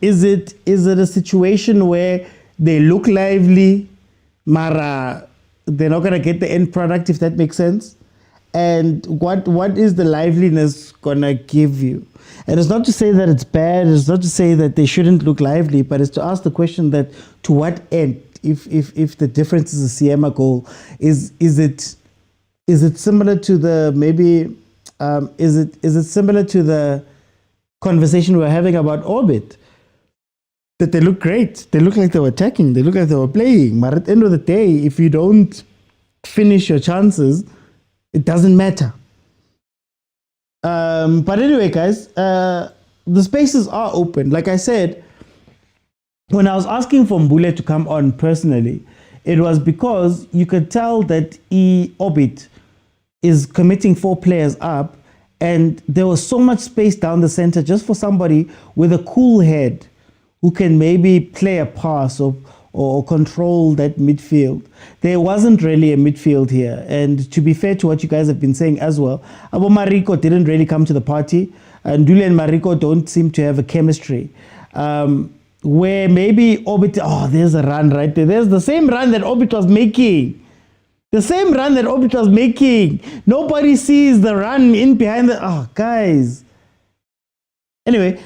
is it a situation where they look lively, Mara, they're not going to get the end product, if that makes sense? And what is the liveliness going to give you? And it's not to say that it's bad, it's not to say that they shouldn't look lively, but it's to ask the question that to what end, if the difference is a Siema goal, is it similar to the maybe is it similar to the conversation we were having about Orbit. That they look great. They look like they were attacking. They look like they were playing. But at the end of the day, if you don't finish your chances, it doesn't matter. But anyway, guys, the spaces are open. Like I said, when I was asking for Mbule to come on personally, it was because you could tell that Orbit is committing 4 players up, and there was so much space down the center just for somebody with a cool head who can maybe play a pass or control that midfield. There wasn't really a midfield here. And to be fair to what you guys have been saying as well, Abo Mariko didn't really come to the party. And Dule and Mariko don't seem to have a chemistry. Where maybe Orbit, there's a run right there. There's the same run that Orbit was making. The same run that Orbit was making. Nobody sees the run in behind the, guys. Anyway,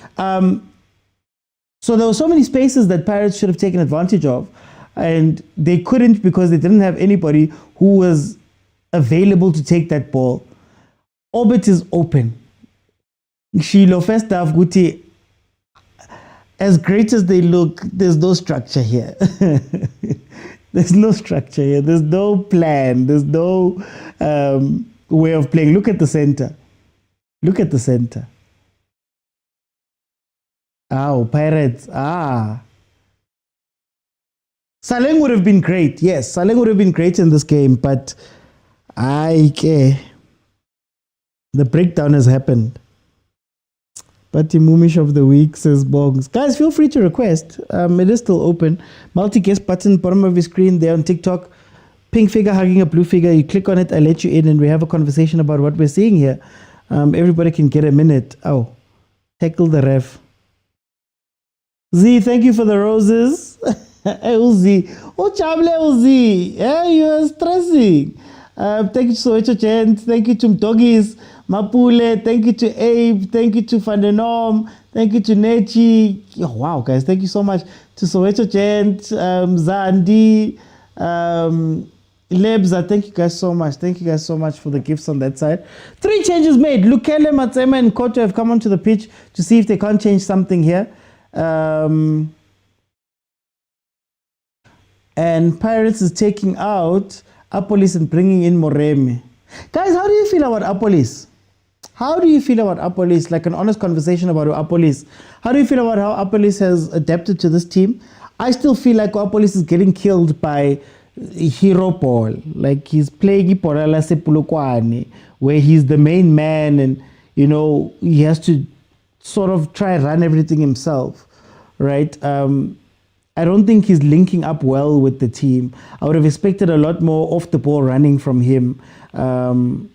so there were so many spaces that Pirates should have taken advantage of, and they couldn't because they didn't have anybody who was available to take that ball. Orbit is open. Shilo first half, Guti, as great as they look, there's no structure here. There's no structure here. There's no plan. There's no way of playing. Look at the center. Look at the center. Pirates. Saleng would have been great. Yes, Saleng would have been great in this game, but the breakdown has happened. But the Mumish of the week says Bongs. Guys, feel free to request. It is still open. Multi-guest button, bottom of your screen there on TikTok. Pink figure hugging a blue figure. You click on it, I let you in, and we have a conversation about what we're seeing here. Everybody can get a minute. Tackle the ref. Z, thank you for the roses. Z. Z. You are stressing. Thank you to Soweto Gent. Thank you to Mdoggies, Mapule. Thank you to Abe. Thank you to Vandenom. Thank you to Nechi. Wow, guys. Thank you so much to Soweto Gent, Zandi, Lebza. Thank you guys so much. Thank you guys so much for the gifts on that side. 3 changes made. Lukele, Matsema, and Koto have come onto the pitch to see if they can't change something here. And Pirates is taking out Apolis and bringing in Moremi. Guys, how do you feel about Apolis? How do you feel about Apolis? Like an honest conversation about Apolis. How do you feel about how Apolis has adapted to this team? I still feel like Apolis is getting killed by hero ball. Like he's playing Iporala Sepulukwane, where he's the main man and, he has to sort of try and run everything himself, right? I don't think he's linking up well with the team. I would have expected a lot more off the ball running from him to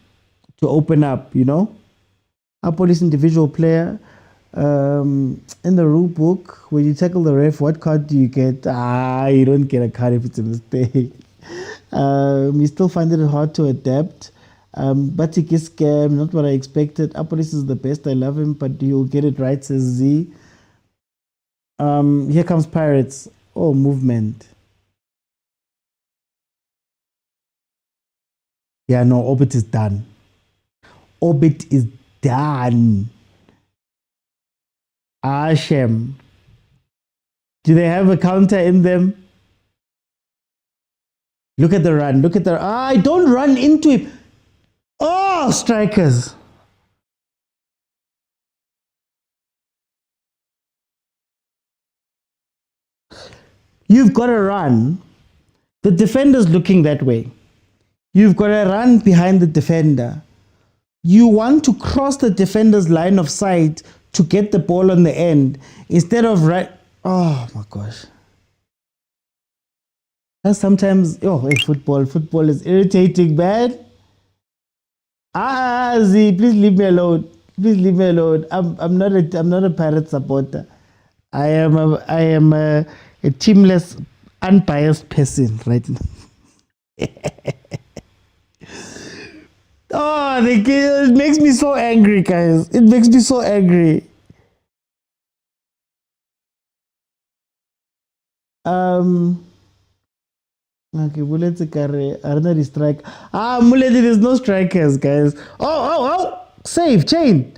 open up, A police individual player. In the rule book, when you tackle the ref, what card do you get? You don't get a card if it's a mistake. You still find it hard to adapt. Batik is scam, not what I expected. Apolis is the best, I love him, but you'll get it right, says Z. Here comes Pirates. Movement. Yeah, no, Orbit is done. Orbit is done. Shem. Do they have a counter in them? Look at the run. Look at the... don't run into him. Strikers. You've got to run. The defender's looking that way. You've got to run behind the defender. You want to cross the defender's line of sight to get the ball on the end instead of oh my gosh. That's sometimes football is irritating, man. Z, please leave me alone. Please leave me alone. I'm not a Pirate supporter. I am a teamless, unbiased person right now. It makes me so angry, guys. It makes me so angry. Okay, Muleti Kare, Arna strike. Muleti, there's no strikers, guys. Save, chain.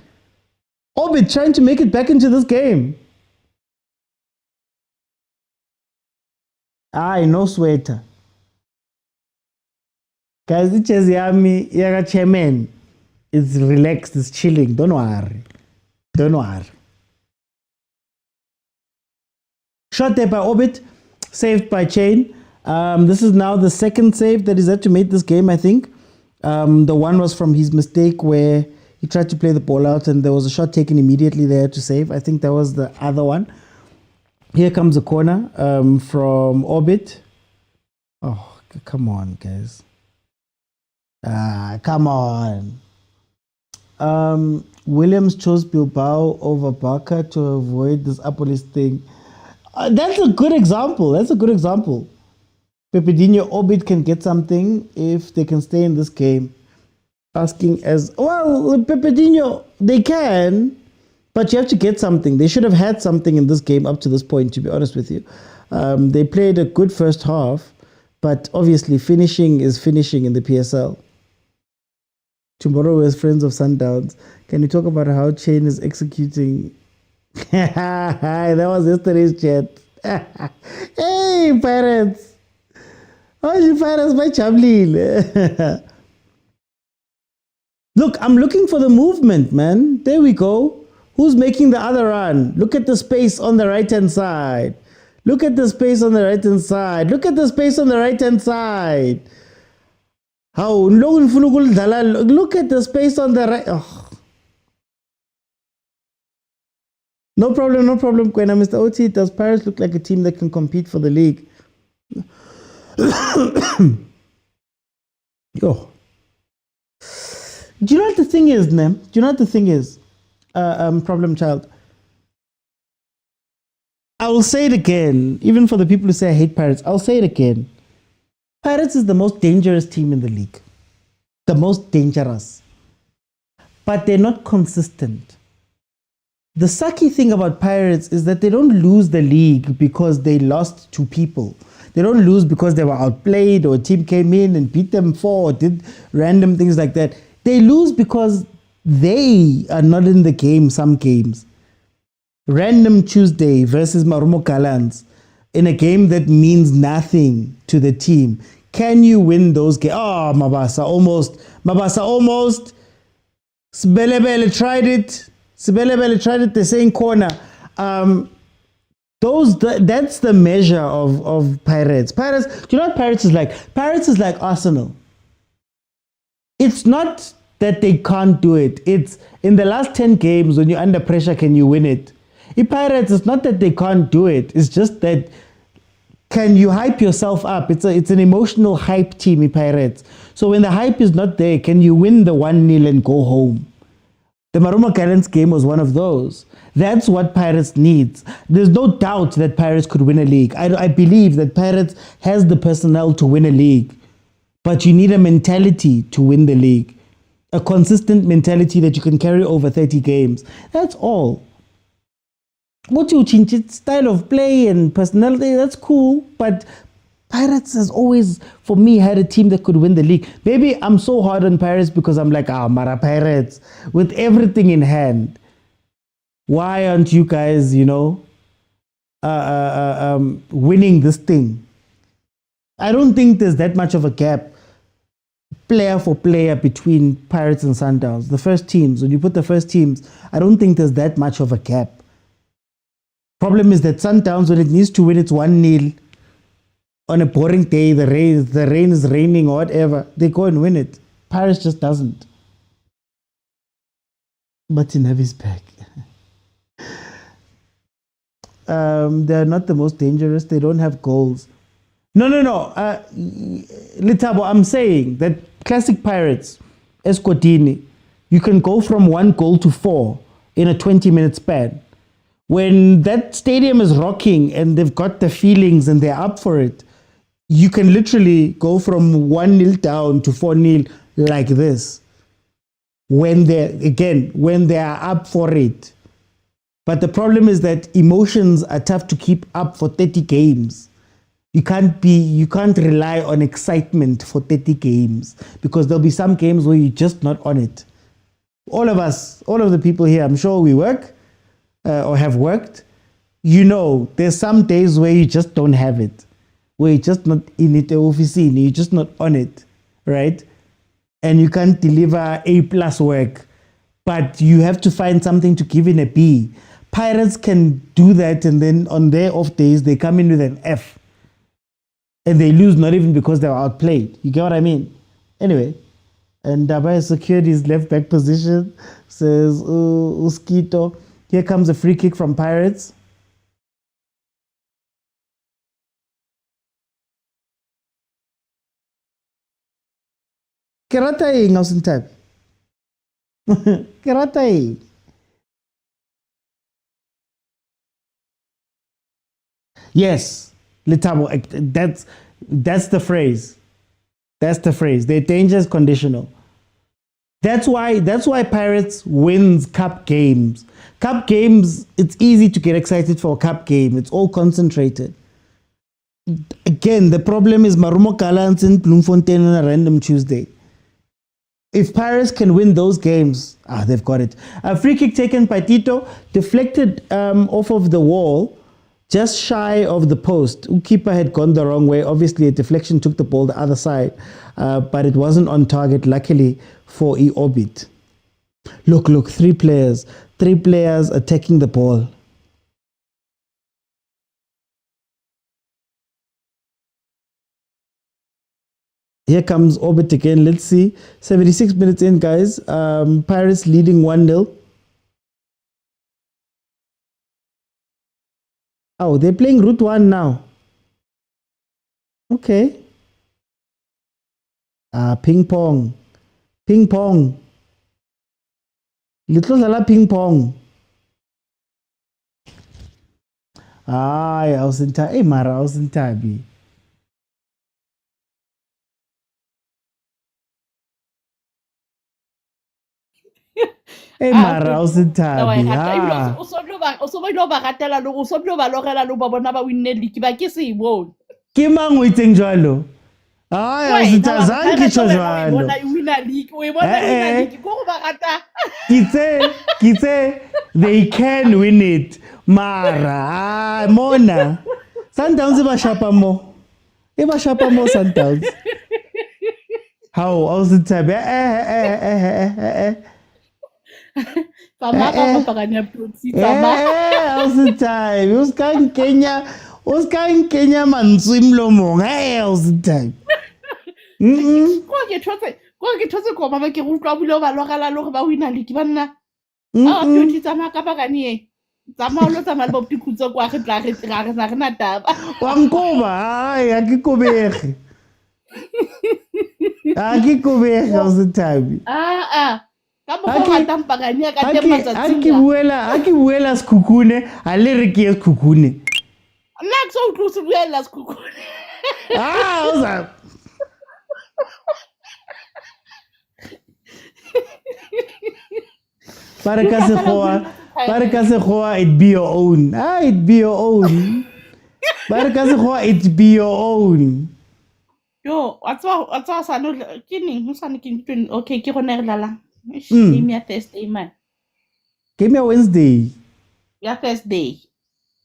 Orbit trying to make it back into this game. No sweater. Guys, it's Yami Yaga Chairman. It's relaxed, it's chilling. Don't worry. Don't worry. Shot there by Orbit, saved by Chain. This is now the second save that he's had to make this game, I think. The one was from his mistake where he tried to play the ball out and there was a shot taken immediately there to save. I think that was the other one. Here comes a corner from Orbit. Oh, come on, guys. Come on. Williams chose Bilbao over Barca to avoid this Apolis thing. That's a good example. Pepedinho Orbit can get something if they can stay in this game. Asking as well, Pepedinho, they can, but you have to get something. They should have had something in this game up to this point, to be honest with you. They played a good first half, but obviously finishing is finishing in the PSL. Tomorrow is Friends of Sundowns. Can you talk about how Chain is executing? That was yesterday's chat. Hey, Pirates. Oh, you Pirates, my Chablil. Look, I'm looking for the movement, man. There we go. Who's making the other run? Look at the space on the right-hand side. Look at the space on the right-hand side. Look at the space on the right-hand side. How? Look at the space on the right. Oh. No problem, Kwena. Mr. OT, does Paris look like a team that can compete for the league? Yo. Do you know what the thing is, Nem? Do you know what the thing is? Problem child. I will say it again, even for the people who say I hate Pirates, I'll say it again. Pirates is the most dangerous team in the league. The most dangerous. But they're not consistent. The sucky thing about Pirates is that they don't lose the league because they lost to people. They don't lose because they were outplayed or a team came in and beat them 4 or did random things like that. They lose because they are not in the game some games. Random Tuesday versus Marumo Gallants in a game that means nothing to the team. Can you win those games? Oh, Mabasa almost. Sibelebele tried it. The same corner. That's the measure of Pirates. Do you know what Pirates is like? Pirates is like Arsenal. It's not that they can't do it. It's in the last 10 games when you're under pressure, can you win it? In Pirates, it's not that they can't do it. It's just that can you hype yourself up? It's an emotional hype team in Pirates. So when the hype is not there, can you win the 1-0 and go home? The Marumo Gallants game was one of those. That's what Pirates needs. There's no doubt that Pirates could win a league. I believe that Pirates has the personnel to win a league. But you need a mentality to win the league. A consistent mentality that you can carry over 30 games. That's all. What you change its style of play and personality, that's cool. But Pirates has always, for me, had a team that could win the league. Maybe I'm so hard on Pirates because I'm like, Mara Pirates, with everything in hand. Why aren't you guys, winning this thing? I don't think there's that much of a gap, player for player, between Pirates and Sundowns. The first teams, when you put the first teams, I don't think there's that much of a gap. Problem is that Sundowns, when it needs to win, it's 1-0. On a boring day, the rain is raining or whatever, they go and win it. Pirates just doesn't. But Tinavi's back. They're not the most dangerous. They don't have goals. No. Litabo, I'm saying that classic Pirates, Escotini, you can go from 1 goal to 4 in a 20-minute span. When that stadium is rocking and they've got the feelings and they're up for it, you can literally go from 1-0 down to 4-0 like this. When they are up for it. But the problem is that emotions are tough to keep up for 30 games. You can't rely on excitement for 30 games because there'll be some games where you're just not on it. all of us, all of the people here, I'm sure we work or have worked. You know, there's some days where you just don't have it, where you're just not in it, you're just not on it, right? And you can't deliver A+ work, but you have to find something to give in a B. Pirates can do that, and then on their off days, they come in with an F. And they lose not even because they were outplayed. You get what I mean? Anyway, and Dabaya secured his left back position, says Uskito. Here comes a free kick from Pirates. Kerata e ngausin type. Kerata e. Yes, Letabo. That's the phrase. That's the phrase. Their danger is conditional. That's why Pirates wins cup games. Cup games, it's easy to get excited for a cup game. It's all concentrated. Again, the problem is Marumo Kalans in Bloemfontein on a random Tuesday. If Pirates can win those games, they've got it. A free kick taken by Tito, deflected off of the wall, just shy of the post. Keeper had gone the wrong way. Obviously, a deflection took the ball the other side, but it wasn't on target, luckily, for E-Orbit. Look, three players attacking the ball. Here comes Orbit again. Let's see. 76 minutes in, guys. Pirates leading 1-0. Oh, they're playing Route 1 now. Okay. Ping pong. Little Lala ping pong. I was in time. Hey, Mara, I was in time. Hey, Mara, I was in time. Ke mang o itseng jwalo? I was in time. Zangi jwalo. Kitse, they can win it. Mara, Mona. Sundowns iba shapa mo. Sundowns. How? I was in time. I was in time. Uska in Kenya man swim lomong. I was in time. Wankoba, akikobege. Akikobege, I was in time. Akibuela skukune, aliriki skukune. Oza. Para khoa, it be your own. It be your own. Para khoa, it be your own. Yo, what's no kidding? Okay, ke gone re lala. Give me a Thursday, man. Give me a Wednesday. Yeah, Thursday.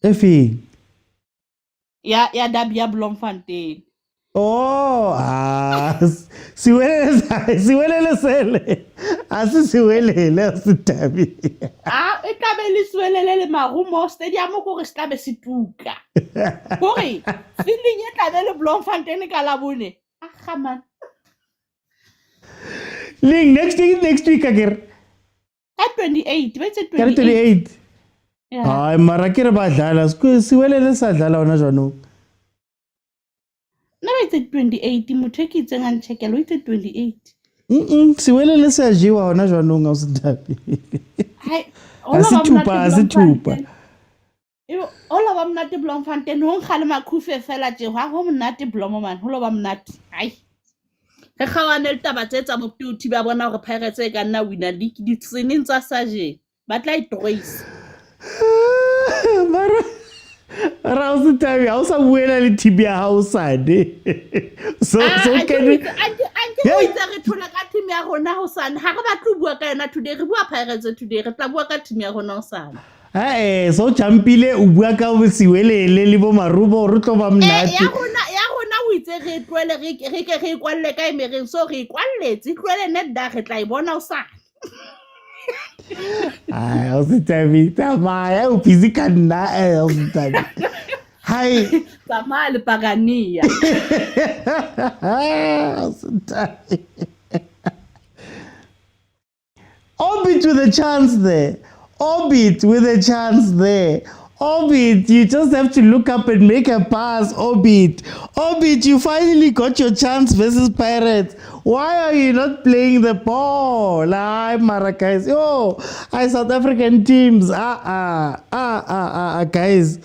Effie. Yeah, Dabia Bloemfontein. Oh, siwele sele. Siwele tabi. E tla be le swelele marumo stadium go re tla be se tuka. Gore, feeling e tla be le Bloemfontein ka la bone. Man. Link next week again. At 28, what's it 28? Yeah. Ay, marakira ba dala. Siwele sa dala ona jwano. No, it's at 28. Muteki it's an checkelo. It's at 28. Siwele sa jiwa ona jwano nga usitapi. Asitupa. All of them not the Bloemfontein. Who can ma kufe fela je wa ho mnate Bloemo man. All of them not. Ai. Re khawanel taba tsetsa mo tuti ba bona gore Pirates e ka nna winner league di tseneng tsa saje. Ba tla itrois. Ra usitapi, ausa buela le tibia hausane. So can we o itse re thola ka team ya rona hosane ha re batle ho bua ka yona today re bua Pirates today re tla bua ka team ya rona hosane so jumpile o bua ka bosiwelele le bo marubo re tlo ba mnate ya rona o itse re tlwele re ke re ikwalle ka emereng so re ikwalletse tlwele netda re tla ibona hosane o se tabi tsamaya o busy ka nna o se tabi hi tsamaya le pagania o se tabi Orbit with a chance there. Orbit with a chance there. Orbit, you just have to look up and make a pass, Orbit. Orbit, you finally got your chance versus Pirates. Why are you not playing the ball? Maracais. Oh, South African teams. Guys.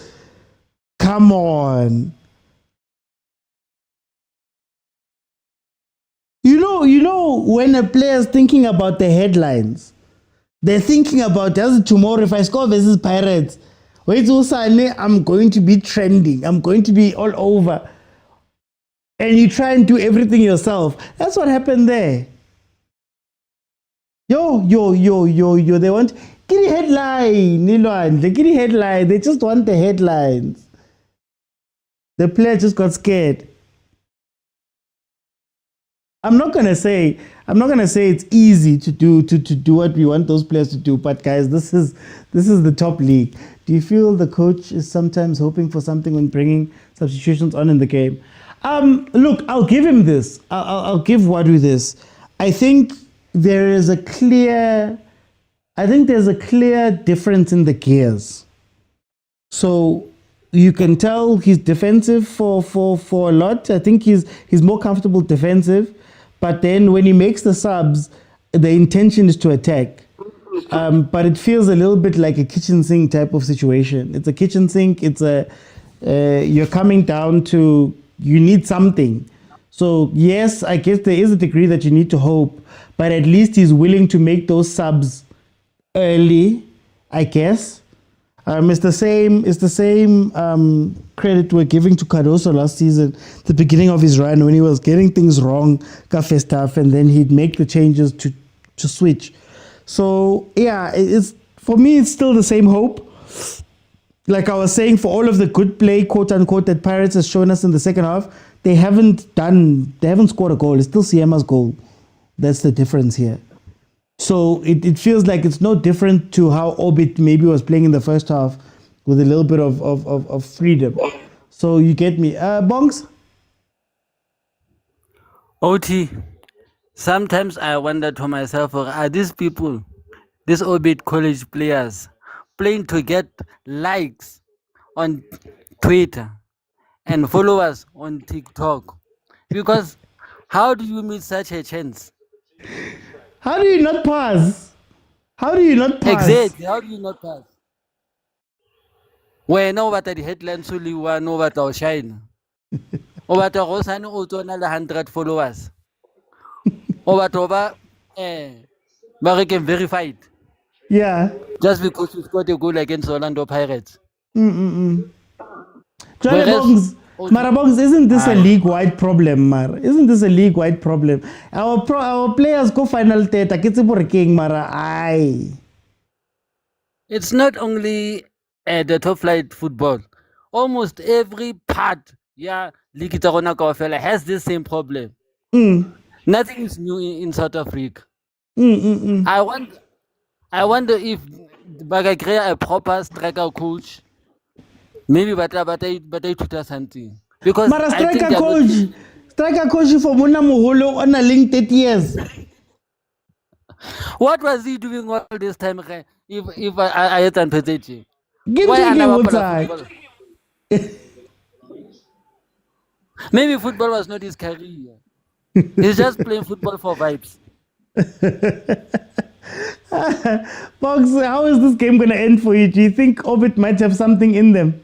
Come on. You know, when a player is thinking about the headlines, they're thinking about, does tomorrow if I score versus Pirates, wait, I'm going to be trending. I'm going to be all over. And you try and do everything yourself. That's what happened there. Yo. They want, get a headline, Nilwan. They get a headline. They just want the headlines. The player just got scared. I'm not gonna say it's easy to do what we want those players to do, but guys, this is the top league. Do you feel the coach is sometimes hoping for something when bringing substitutions on in the game? Look, I'll give him this. I'll give Wadu this. I think there's a clear difference in the gears. So you can tell he's defensive for a lot. I think he's more comfortable defensive. But then when he makes the subs, the intention is to attack. But it feels a little bit like a kitchen sink type of situation. It's a kitchen sink. It's you're coming down to, you need something. So yes, I guess there is a degree that you need to hope, but at least he's willing to make those subs early, I guess. It's the same credit we're giving to Cardoso last season, the beginning of his run when he was getting things wrong, cafe stuff, and then he'd make the changes to switch. So yeah, it's for me it's still the same hope. Like I was saying, for all of the good play, quote unquote, that Pirates has shown us in the second half, they haven't scored a goal. It's still Siema's goal. That's the difference here. So it feels like it's no different to how Orbit maybe was playing in the first half with a little bit of freedom. So you get me. Bongs? OT, sometimes I wonder to myself, are these people, these Orbit college players, playing to get likes on Twitter and followers on TikTok? Because how do you miss such a chance? How do you not pass? Exactly. How do you not pass? When over the headlines only one over the shine. Over the Rosan Otona 100 followers. Over but can verified. Yeah. Just because you scored a goal against Orlando Pirates. Johnny Bongs, Marabongs, isn't this a league-wide problem, Mar? Isn't this a league-wide problem? Our players go final theta, king Mara. Aye. It's not only the top flight football. Almost every part, League Tarona Kaofela has this same problem. Nothing is new in South Africa. I wonder if Baga create a proper striker coach. Maybe but they tutor something. Because Mara I think striker coach for Mona Moholo on a link 30 years. What was he doing all this time? If I had an position. Maybe football was not his career. He's just playing football for vibes. Fox, how is this game going to end for you? Do you think Orbit might have something in them?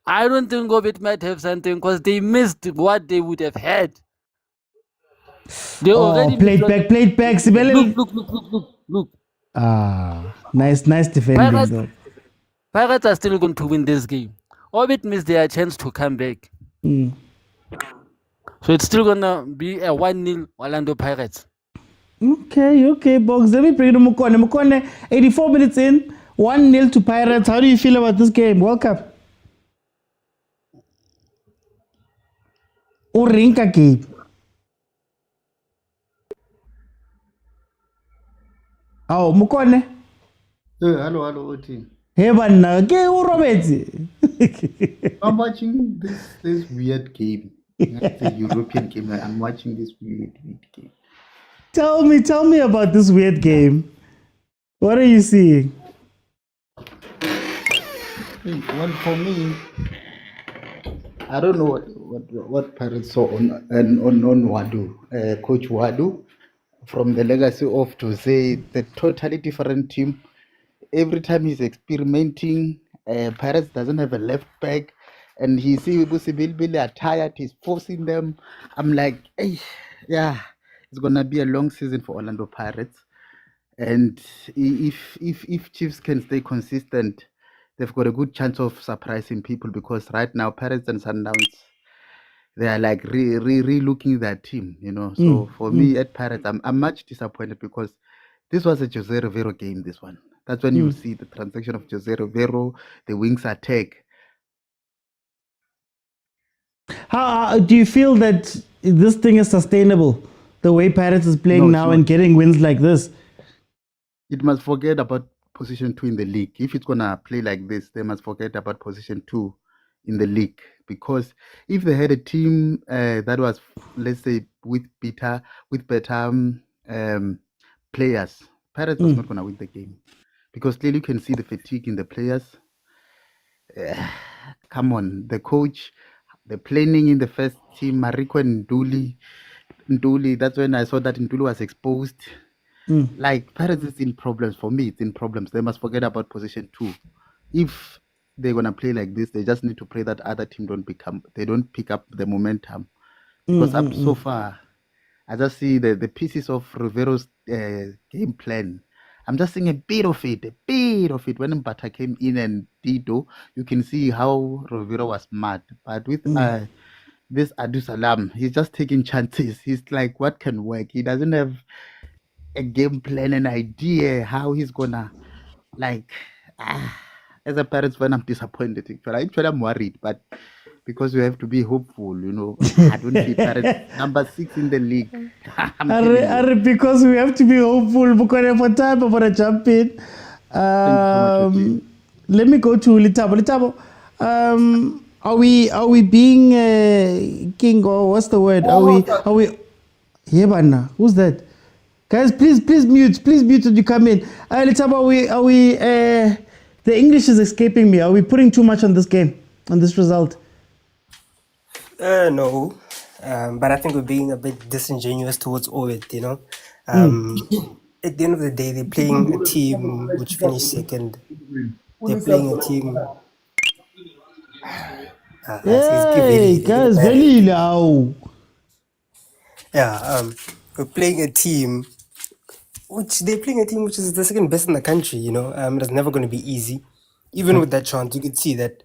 I don't think Orbit might have something because they missed what they would have had. They already played back. Look. Nice defending though. Pirates are still going to win this game. Orbit missed their chance to come back. So it's still gonna be a 1-0 Orlando Pirates. Okay, Box. Let me bring in Mokone. Mokone, 84 minutes in, 1-0 to Pirates. How do you feel about this game? Welcome. Urinka game. Oh, Mokone. Hello, Oti. Hey, banna. Okay, Robert. I'm watching this weird game. It's a European game. I'm watching this weird game. Tell me about this weird game. What are you seeing? Well, for me, I don't know what Pirates saw on Wadu, Coach Wadu, from the legacy of to say the totally different team. Every time he's experimenting, Pirates doesn't have a left back, and he see Billy are tired. He's forcing them. I'm like, hey, yeah, it's gonna be a long season for Orlando Pirates. And if Chiefs can stay consistent, they've got a good chance of surprising people, because right now Pirates and Sundowns, they are like re-looking their team, So for me at Pirates, I'm much disappointed, because this was a Jose Rivero game, this one. That's when you see the transaction of Jose Rivero, the wings attack. How do you feel that this thing is sustainable? The way Pirates is playing now and getting wins like this? It must forget about position 2 in the league. If it's gonna play like this, they must forget about position 2 in the league. Because if they had a team that was, let's say, with better players, Pirates was not gonna win the game. Because clearly you can see the fatigue in the players. Come on, the coach, the planning in the first team, Mariko and Nduli, that's when I saw that Nduli was exposed. Like, Pirates is in problems. For me, it's in problems. They must forget about position 2. If they're gonna play like this, they just need to pray that other team don't pick up the momentum. Because up so far, I just see the pieces of Rivero's game plan. I'm just seeing a bit of it. When Mbata came in and Tito, you can see how Rivero was mad. But with this Adu Salam, he's just taking chances. He's like, what can work? He doesn't have a game plan, an idea how he's gonna, like, as a parent fan, I'm disappointed. Actually, I'm worried, but because we have to be hopeful, I don't see Pirates number 6 in the league. Because we have to be hopeful, because for time I'm gonna jump in. Let me go to Litabo. Are we being king, or what's the word? Are we? Yeah, banna. Who's that? Guys, please mute when you come in. Litabo, are we? The English is escaping me. Are we putting too much on this game, on this result? No, but I think we're being a bit disingenuous towards all it, At the end of the day, they're playing a team which finished second. They're playing a team... Hey, guys, very loud. Yeah, we're playing a team which is the second best in the country, It's never going to be easy. Even with that chance, you can see that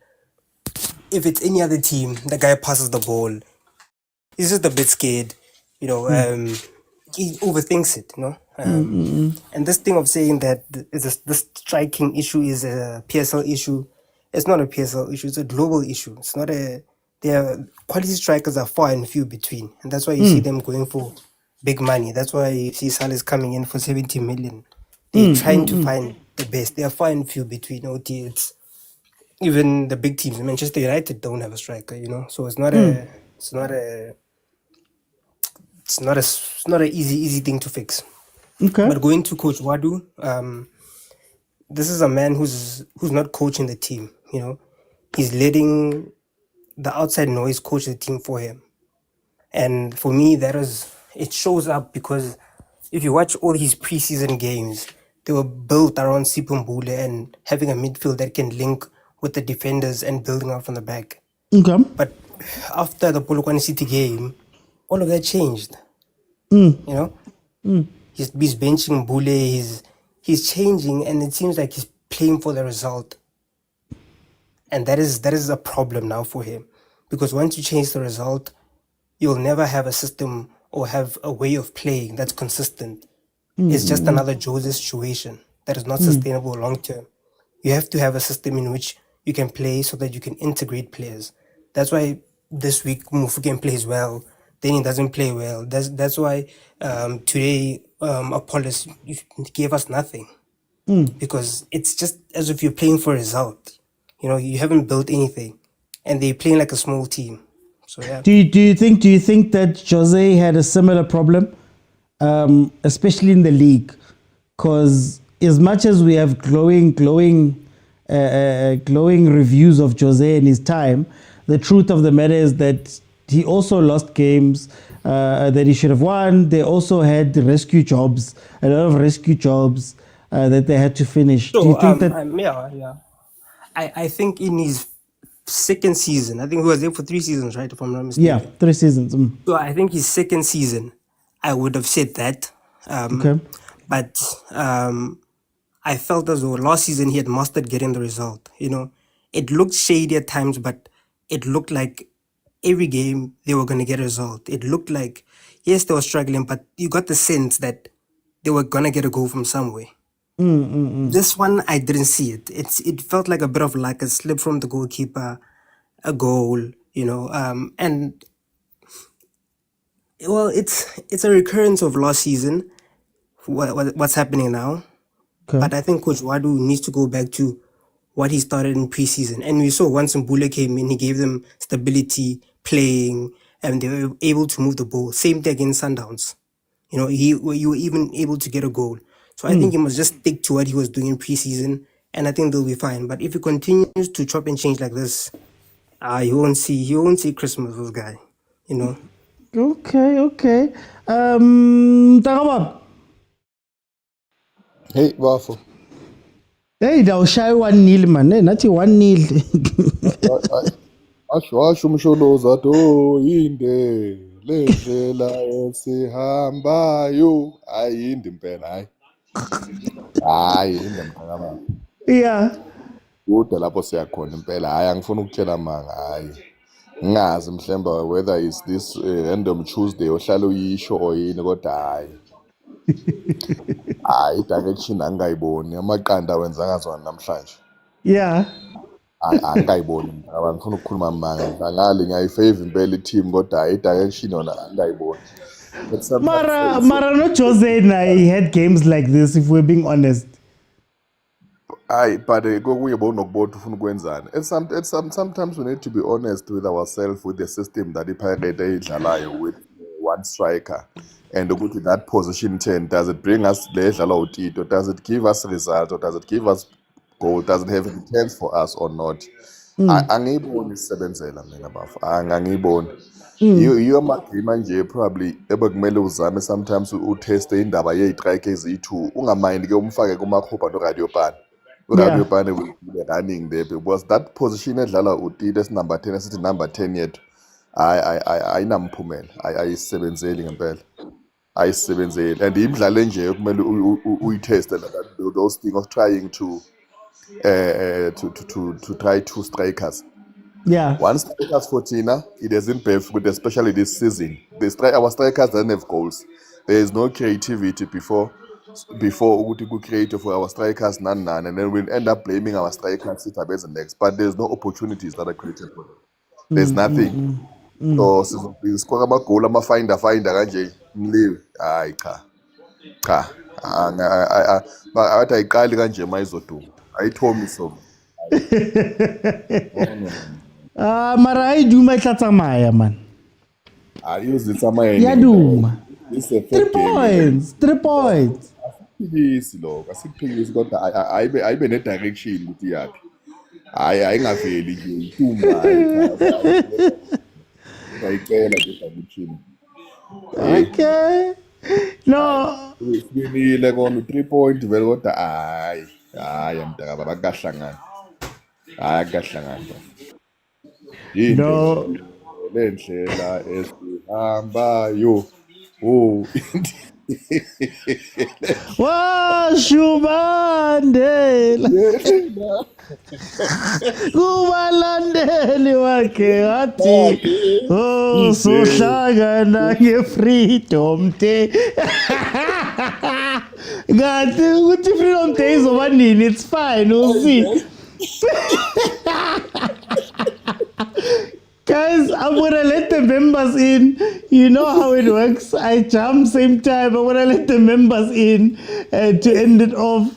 if it's any other team, the guy passes the ball. He's just a bit scared, he overthinks it, And this thing of saying that this striking issue is a PSL issue, it's not a PSL issue, it's a global issue. It's not their quality strikers are far and few between, and that's why you see them going for big money. That's why you see Salah's coming in for 70 million. They're trying to find the best. They are far and few between. It's even the big teams. Manchester United don't have a striker, So it's not an easy thing to fix. Okay. But going to Coach Wadu, this is a man who's not coaching the team. He's letting the outside noise coach the team for him. And for me, it shows up, because if you watch all his preseason games, they were built around Sipumbule and having a midfield that can link with the defenders and building out from the back. Okay. But after the Polokwane City game, all of that changed. He's benching Mbule, he's changing, and it seems like he's playing for the result. And that is a problem now for him, because once you change the result, you'll never have a system or have a way of playing that's consistent. It's just another Jose situation that is not sustainable long term. You have to have a system in which you can play so that you can integrate players. That's why this week Mufukeng plays well, then he doesn't play well. That's why today Apollos gave us nothing, because it's just as if you're playing for a result. You know, you haven't built anything, and they're playing like a small team. So yeah. Do you think that Jose had a similar problem, especially in the league? Because as much as we have glowing reviews of Jose and his time, the truth of the matter is that he also lost games that he should have won. They also had a lot of rescue jobs that they had to finish. So Do you think that? yeah. I think in his second season, I think he was there for 3 seasons, right? If I'm not mistaken. Yeah, 3 seasons. So I think his second season, I would have said that. Okay. But I felt as though last season he had mastered getting the result. You know, it looked shady at times, but it looked like every game they were going to get a result. It looked like, yes, they were struggling, but you got the sense that they were going to get a goal from somewhere. This one, I didn't see it. It felt like a bit of luck, a slip from the goalkeeper, a goal, you know, and well, it's a recurrence of last season. What's happening now? Okay. But I think Coach Wadu needs to go back to what he started in preseason. And we saw once Mbule came in, he gave them stability, playing, and they were able to move the ball. Same thing against Sundowns. You know, you were even able to get a goal. So I think he must just stick to what he was doing in preseason, and I think they'll be fine. But if he continues to chop and change like this, you won't see Christmas, this guy. You know. Okay. Takabab. Hey, Waffle. Hey, they'll shy 1-0, man. Hey, not 1-0. Asho umsholoza to inde lendlela esihambayo ayindi impela hayi inde mntaka Yeah. kude lapho siyakhona impela hayi angifuni ukutshela amanga hayi ngingazi mhlemba whether is this random Tuesday ohlala uyisho or yini kodwa hayi direction angayiboni amaqanda wenzanga zona namhlanje. Yeah. Angayiboni ngifuna ukukhuluma amanga ngale ngiyayifavor impela i-team kodwa i-direction yona angayiboni. Mara no Jose na he had games like this, if we're being honest. Aye, but kokuyibona ukubona ufuna ukwenzani. Sometimes we need to be honest with ourselves, with the system that iPirate idlalayo with one striker, and ukuthi that position 10, does it bring us le edlala uTito, does it give us results, or does it give us goal, does it have returns for us or not? Angiyiboni isebenzela mina bafu, angiyiboni. Yiyo amagame nje probably ebekumele uzame sometimes uteste indaba ye-strike eziyi-2, ungamind ke umfake kumakhuba no-radio pan. Radio Pane will be running there because that position edlala uTito esi number 10 esithi number 10 yethu ayinamphumela ayisebenzeli ngempela ayisebenzeli and imidlalo nje kumele uyiteste those things of trying to try two strikers. Yeah. One strikers for Tina, it hasn't been good, especially this season. Our strikers don't have goals. There is no creativity before we create for our strikers, none, and then we'll end up blaming our strikers next. But there's no opportunities that are created for them. There's nothing. So we score a goal, I'm a finder, kanje, leave. Aye, cha. But I call kanje maizotu. I told me so. Mara I do my tsamaya, man. I use it somewhere. Yaduma. It's a 3 points. 3 points. Asiphikisi lokho asiphikisi kodwa ayibe ne-direction ukuthi yaphi ayingaveli nje itumba ayicela nje Okay. No. Sibinile kona 3 point vele kodwa hayi mntaka bakahlangana akahlangana No. lendlela esihambayo Washubandela kubalandeli wakhe wathi oh sohlangana nge-freedom day. Kanti ukuthi freedom day izoba nini? It's fine, we'll see. Guys, I'm gonna let the members in. You know how it works. I jump same time. I'm gonna let the members in to end it off.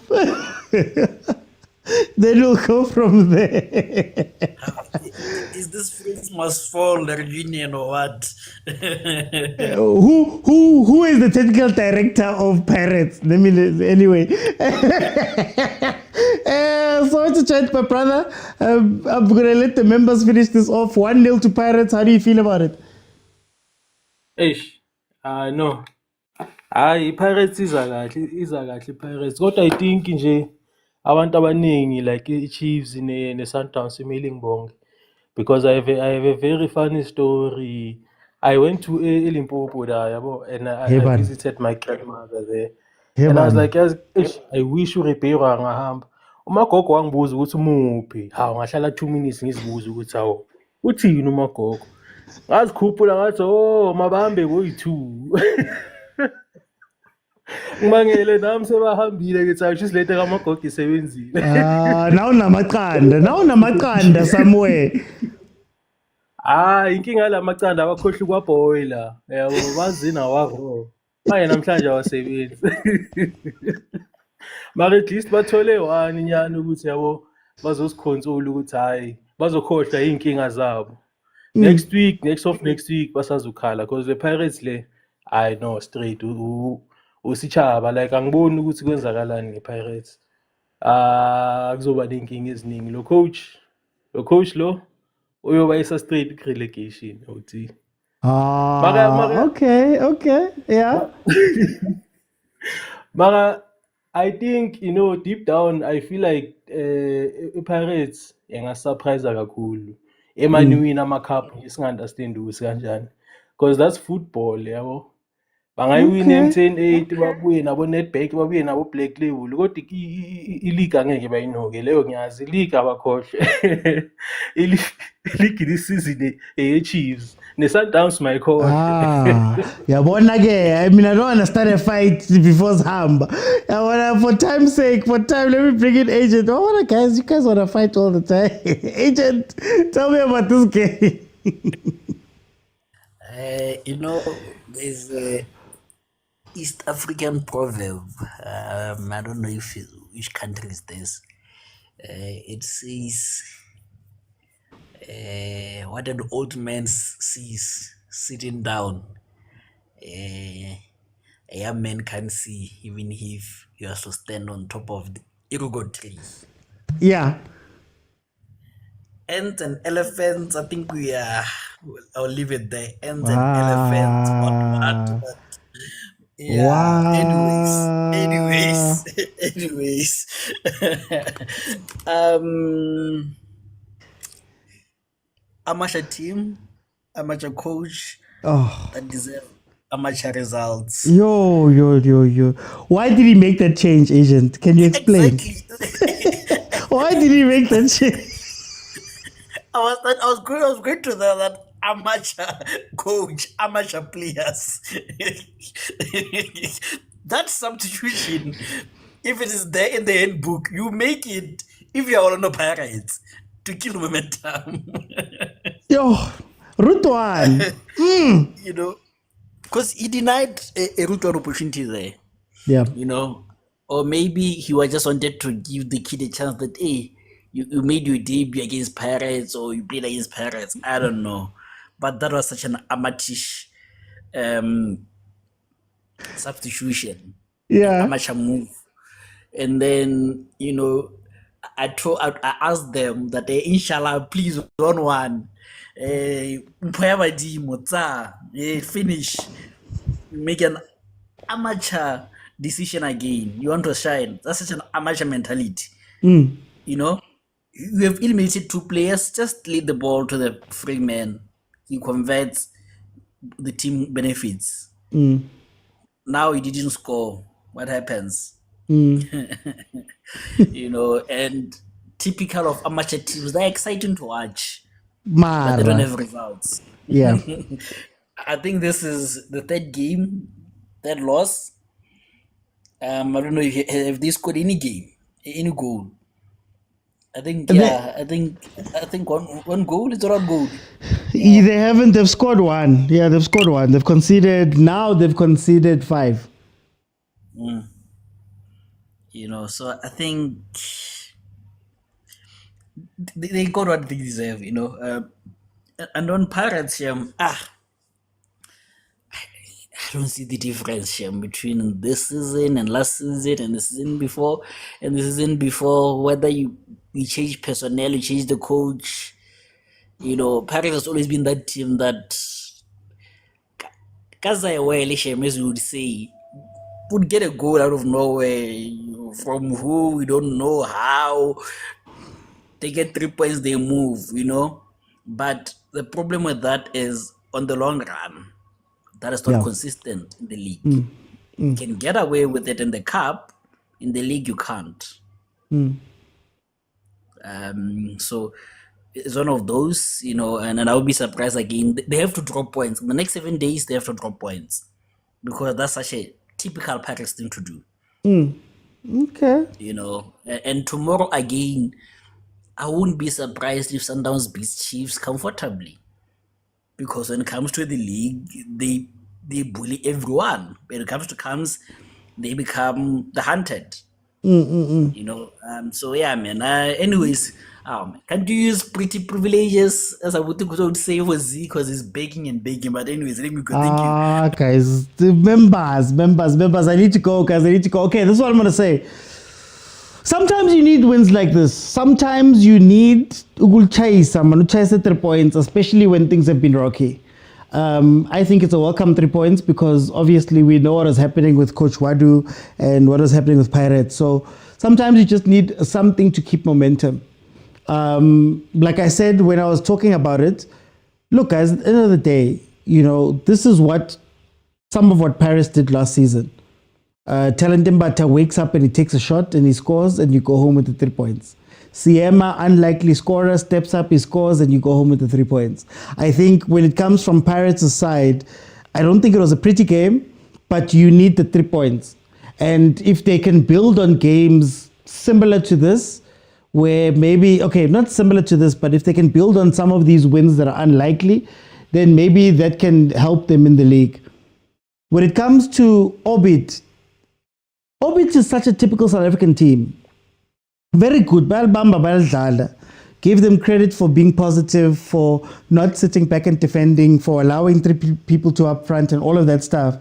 Then we'll go from there. Is this phrase must fall the reunion or what? Who is the technical director of Pirates? Anyway. Sorry to chat, my brother. I'm gonna let the members finish this off. 1-0 to Pirates. How do you feel about it? No. Pirates iza kahle Pirates. Kodwa I think nje abantu abaningi like i-Chiefs ne-Sundowns imeli ngibonge. Because I have a very funny story. I went to Limpopo yabo, and I visited my grandmother there. And I was like, I wish uRibeiro angahamba. Umagogo wangibuza ukuthi umuphi. Hawu ngahlala 2 minutes ngizibuza ukuthi hawo uthini umagogo. Ngazikhuphula ngathi mabambe boyi2. Ngimangele nami sebahambile ngithi awu isilethe kamagogo isebenzile. Now unamaqanda somewhere. Inkinga lamacanda abakhohle kwaboiler. Yabo bazina waro. Manje namhlanje awasebenzi. Mara at least bathole one nyana ukuthi yabo bazosikhonsola ukuthi hayi bazokhohlwa inkinga zabo. Next week basazukhala because the Pirates I know straight usichaba like angiboni ukuthi kwenzakalani ngePirates. Kuzoba nenkinga eziningi lo coach lo uyoba isa straight relegation uthi. Okay, yeah. Mara I think deep down I feel like Pirates surprise kakhulu. Win ama-cup isinga-understand ukuthi kanjani because that's football yabo. Bangayiwin M10-8 babuye nabo Nedbank babuye nabo Black Label kodwa i-league angeke bayinoke leyo ngiyazi i-league abakhohle. I-league this season Chiefs ne-Sundowns mayikhohle. Yabona ke I don't want to start a fight before sihamba. For time's sake, let me bring in Agent. Guys, you guys want to fight all the time. Agent, tell me about this game. There's a East African proverb. I don't know which country is this. It says, what an old man sees sitting down, a young man can't see, even if you have to stand on top of the irrigo tree. Yeah. Ants and elephants, I think I'll leave it there. Ants and elephants. What? Yeah. Anyways. Amateur team, amateur coach that deserve amateur results. Yo. Why did he make that change, Agent? Can you explain? Exactly. Why did he make that change? I was going to that amateur coach, amateur players. That substitution, if it is there in the handbook, you make it if you are on the Pirates to kill momentum. Yo, route one. Because he denied a route one opportunity there. Yeah. Or maybe he was just wanted to give the kid a chance that, hey, you made your debut against Pirates or you played against Pirates. I don't know. But that was such an amateurish substitution. Yeah. Amateur move. And then, I asked them that, inshallah, please, 1-1. Finish. Make an amateur decision again. You want to shine. That's such an amateur mentality. You have eliminated 2 players, just lead the ball to the free man. He converts, the team benefits. now he didn't score. What happens? Mm. You know, and typical of amateur teams, they're exciting to watch, but they don't Mara. have results. Yeah. I think this is the third game, third loss. I don't know if they scored any any goal. I think They- yeah, I think one goal is not goal. They haven't. They've scored one. Yeah, they've scored one. They've conceded. Now they've conceded 5. You know, so I think they got what they deserve. You know, and on Pirates, I don't see the difference between this season and last season and the season before and the season before. Whether you change personnel, you change the coach. You know, Pirates has always been that team that, as we would say, would get a goal out of nowhere from who we don't know how. They get 3 points, they move, you know. But the problem with that is, on the long run, that is not Yeah. consistent in the league. You can get away with it in the cup, in the league you can't. So it's one of those, you know, and I would be surprised again. They have to drop points. In the next 7 days, they have to drop points because that's such a typical Pirates thing to do. Okay. You know, and tomorrow again, I wouldn't be surprised if Sundowns beats Chiefs comfortably, because when it comes to the league, they bully everyone. When it comes to camps, they become the hunted. You know, so yeah, man. Anyways, can't you use pretty privileges, as I would say, for Z, because he's begging and begging. But anyways, let me go. Thank you. Guys, the members. I need to go, guys. I need to go. Okay, this is what I'm gonna say. Sometimes you need wins like this. Sometimes you need someone who chase 3 points, especially when things have been rocky. I think it's a welcome 3 points because obviously we know what is happening with Coach Wadu and what is happening with Pirates. So sometimes you just need something to keep momentum. Like I said when I was talking about it, look, guys, at the end of the day, you know, this is what some of what Pirates did last season. Talentimbata wakes up and he takes a shot and he scores and you go home with the 3 points. Siema, unlikely scorer, steps up, he scores and you go home with the 3 points. I think when it comes from Pirates' side, I don't think it was a pretty game, but you need the 3 points. And if they can build on games similar to this, where maybe, okay, not similar to this, but if they can build on some of these wins that are unlikely, then maybe that can help them in the league. When it comes to Orbit is such a typical South African team. Very good. Give them credit for being positive, for not sitting back and defending, for allowing 3 people to up front and all of that stuff.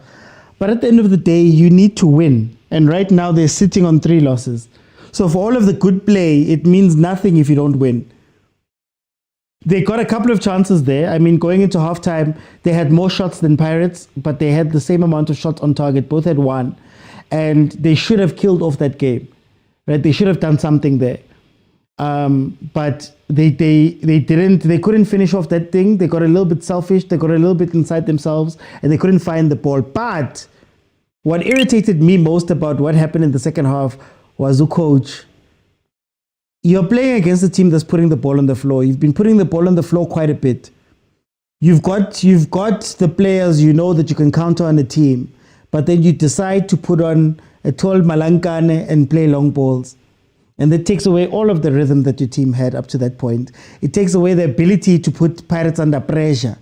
But at the end of the day, you need to win. And right now they're sitting on 3 losses. So for all of the good play, it means nothing if you don't win. They got a couple of chances there. I mean, going into halftime, they had more shots than Pirates, but they had the same amount of shots on target. Both had 1. And they should have killed off that game, right? They should have done something there. But they didn't. They couldn't finish off that thing. They got a little bit selfish. They got a little bit inside themselves, and they couldn't find the ball. But what irritated me most about what happened in the second half was the coach. You're playing against a team that's putting the ball on the floor. You've been putting the ball on the floor quite a bit. You've got the players you know that you can count on a team. But then you decide to put on a tall Malankane and play long balls. And that takes away all of the rhythm that your team had up to that point. It takes away the ability to put Pirates under pressure.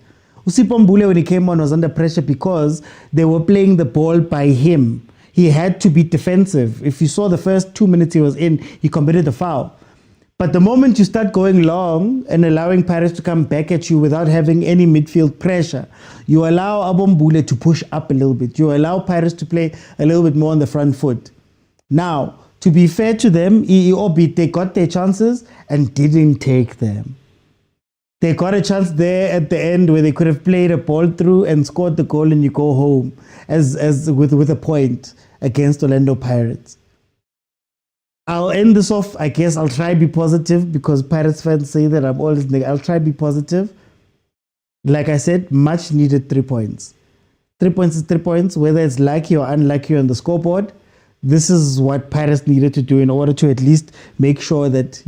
Usipho Mbule, when he came on, was under pressure because they were playing the ball by him. He had to be defensive. If you saw the first 2 minutes he was in, he committed the foul. But the moment you start going long and allowing Pirates to come back at you without having any midfield pressure, you allow Abombule to push up a little bit. You allow Pirates to play a little bit more on the front foot. Now, to be fair to them, they got their chances and didn't take them. They got a chance there at the end where they could have played a ball through and scored the goal and you go home as with a point against Orlando Pirates. I'll end this off. I guess I'll try to be positive because Pirates fans say that I'm always negative. I'll try to be positive. Like I said, much needed 3 points. 3 points is 3 points, whether it's lucky or unlucky on the scoreboard. This is what Pirates needed to do in order to at least make sure that,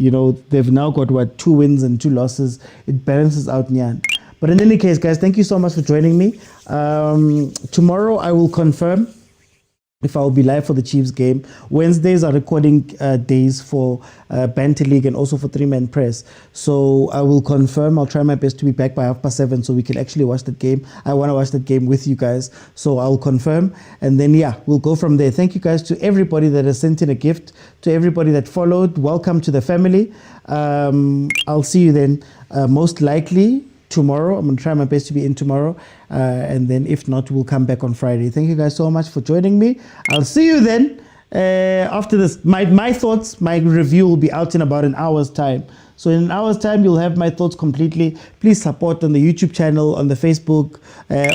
they've now got 2 wins and 2 losses. It balances out Nyan. But in any case, guys, thank you so much for joining me. Tomorrow I will confirm if I will be live for the Chiefs game. Wednesdays are recording days for Banter League and also for 3-Man Press. So I will confirm. I'll try my best to be back by 7:30 so we can actually watch that game. I want to watch that game with you guys. So I'll confirm. And then, we'll go from there. Thank you guys to everybody that has sent in a gift, to everybody that followed. Welcome to the family. I'll see you then most likely tomorrow. I'm going to try my best to be in tomorrow. And then if not, we'll come back on Friday. Thank you guys so much for joining me. I'll see you then after this. My thoughts, my review will be out in about an hour's time. So in an hour's time, you'll have my thoughts completely. Please support on the YouTube channel, on the Facebook,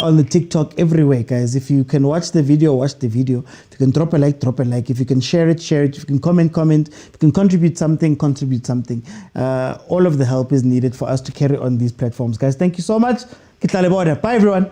on the TikTok, everywhere, guys. If you can watch the video, watch the video. If you can drop a like, drop a like. If you can share it, share it. If you can comment. If you can contribute something, contribute something. All of the help is needed for us to carry on these platforms, guys. Thank you so much. Bye, everyone.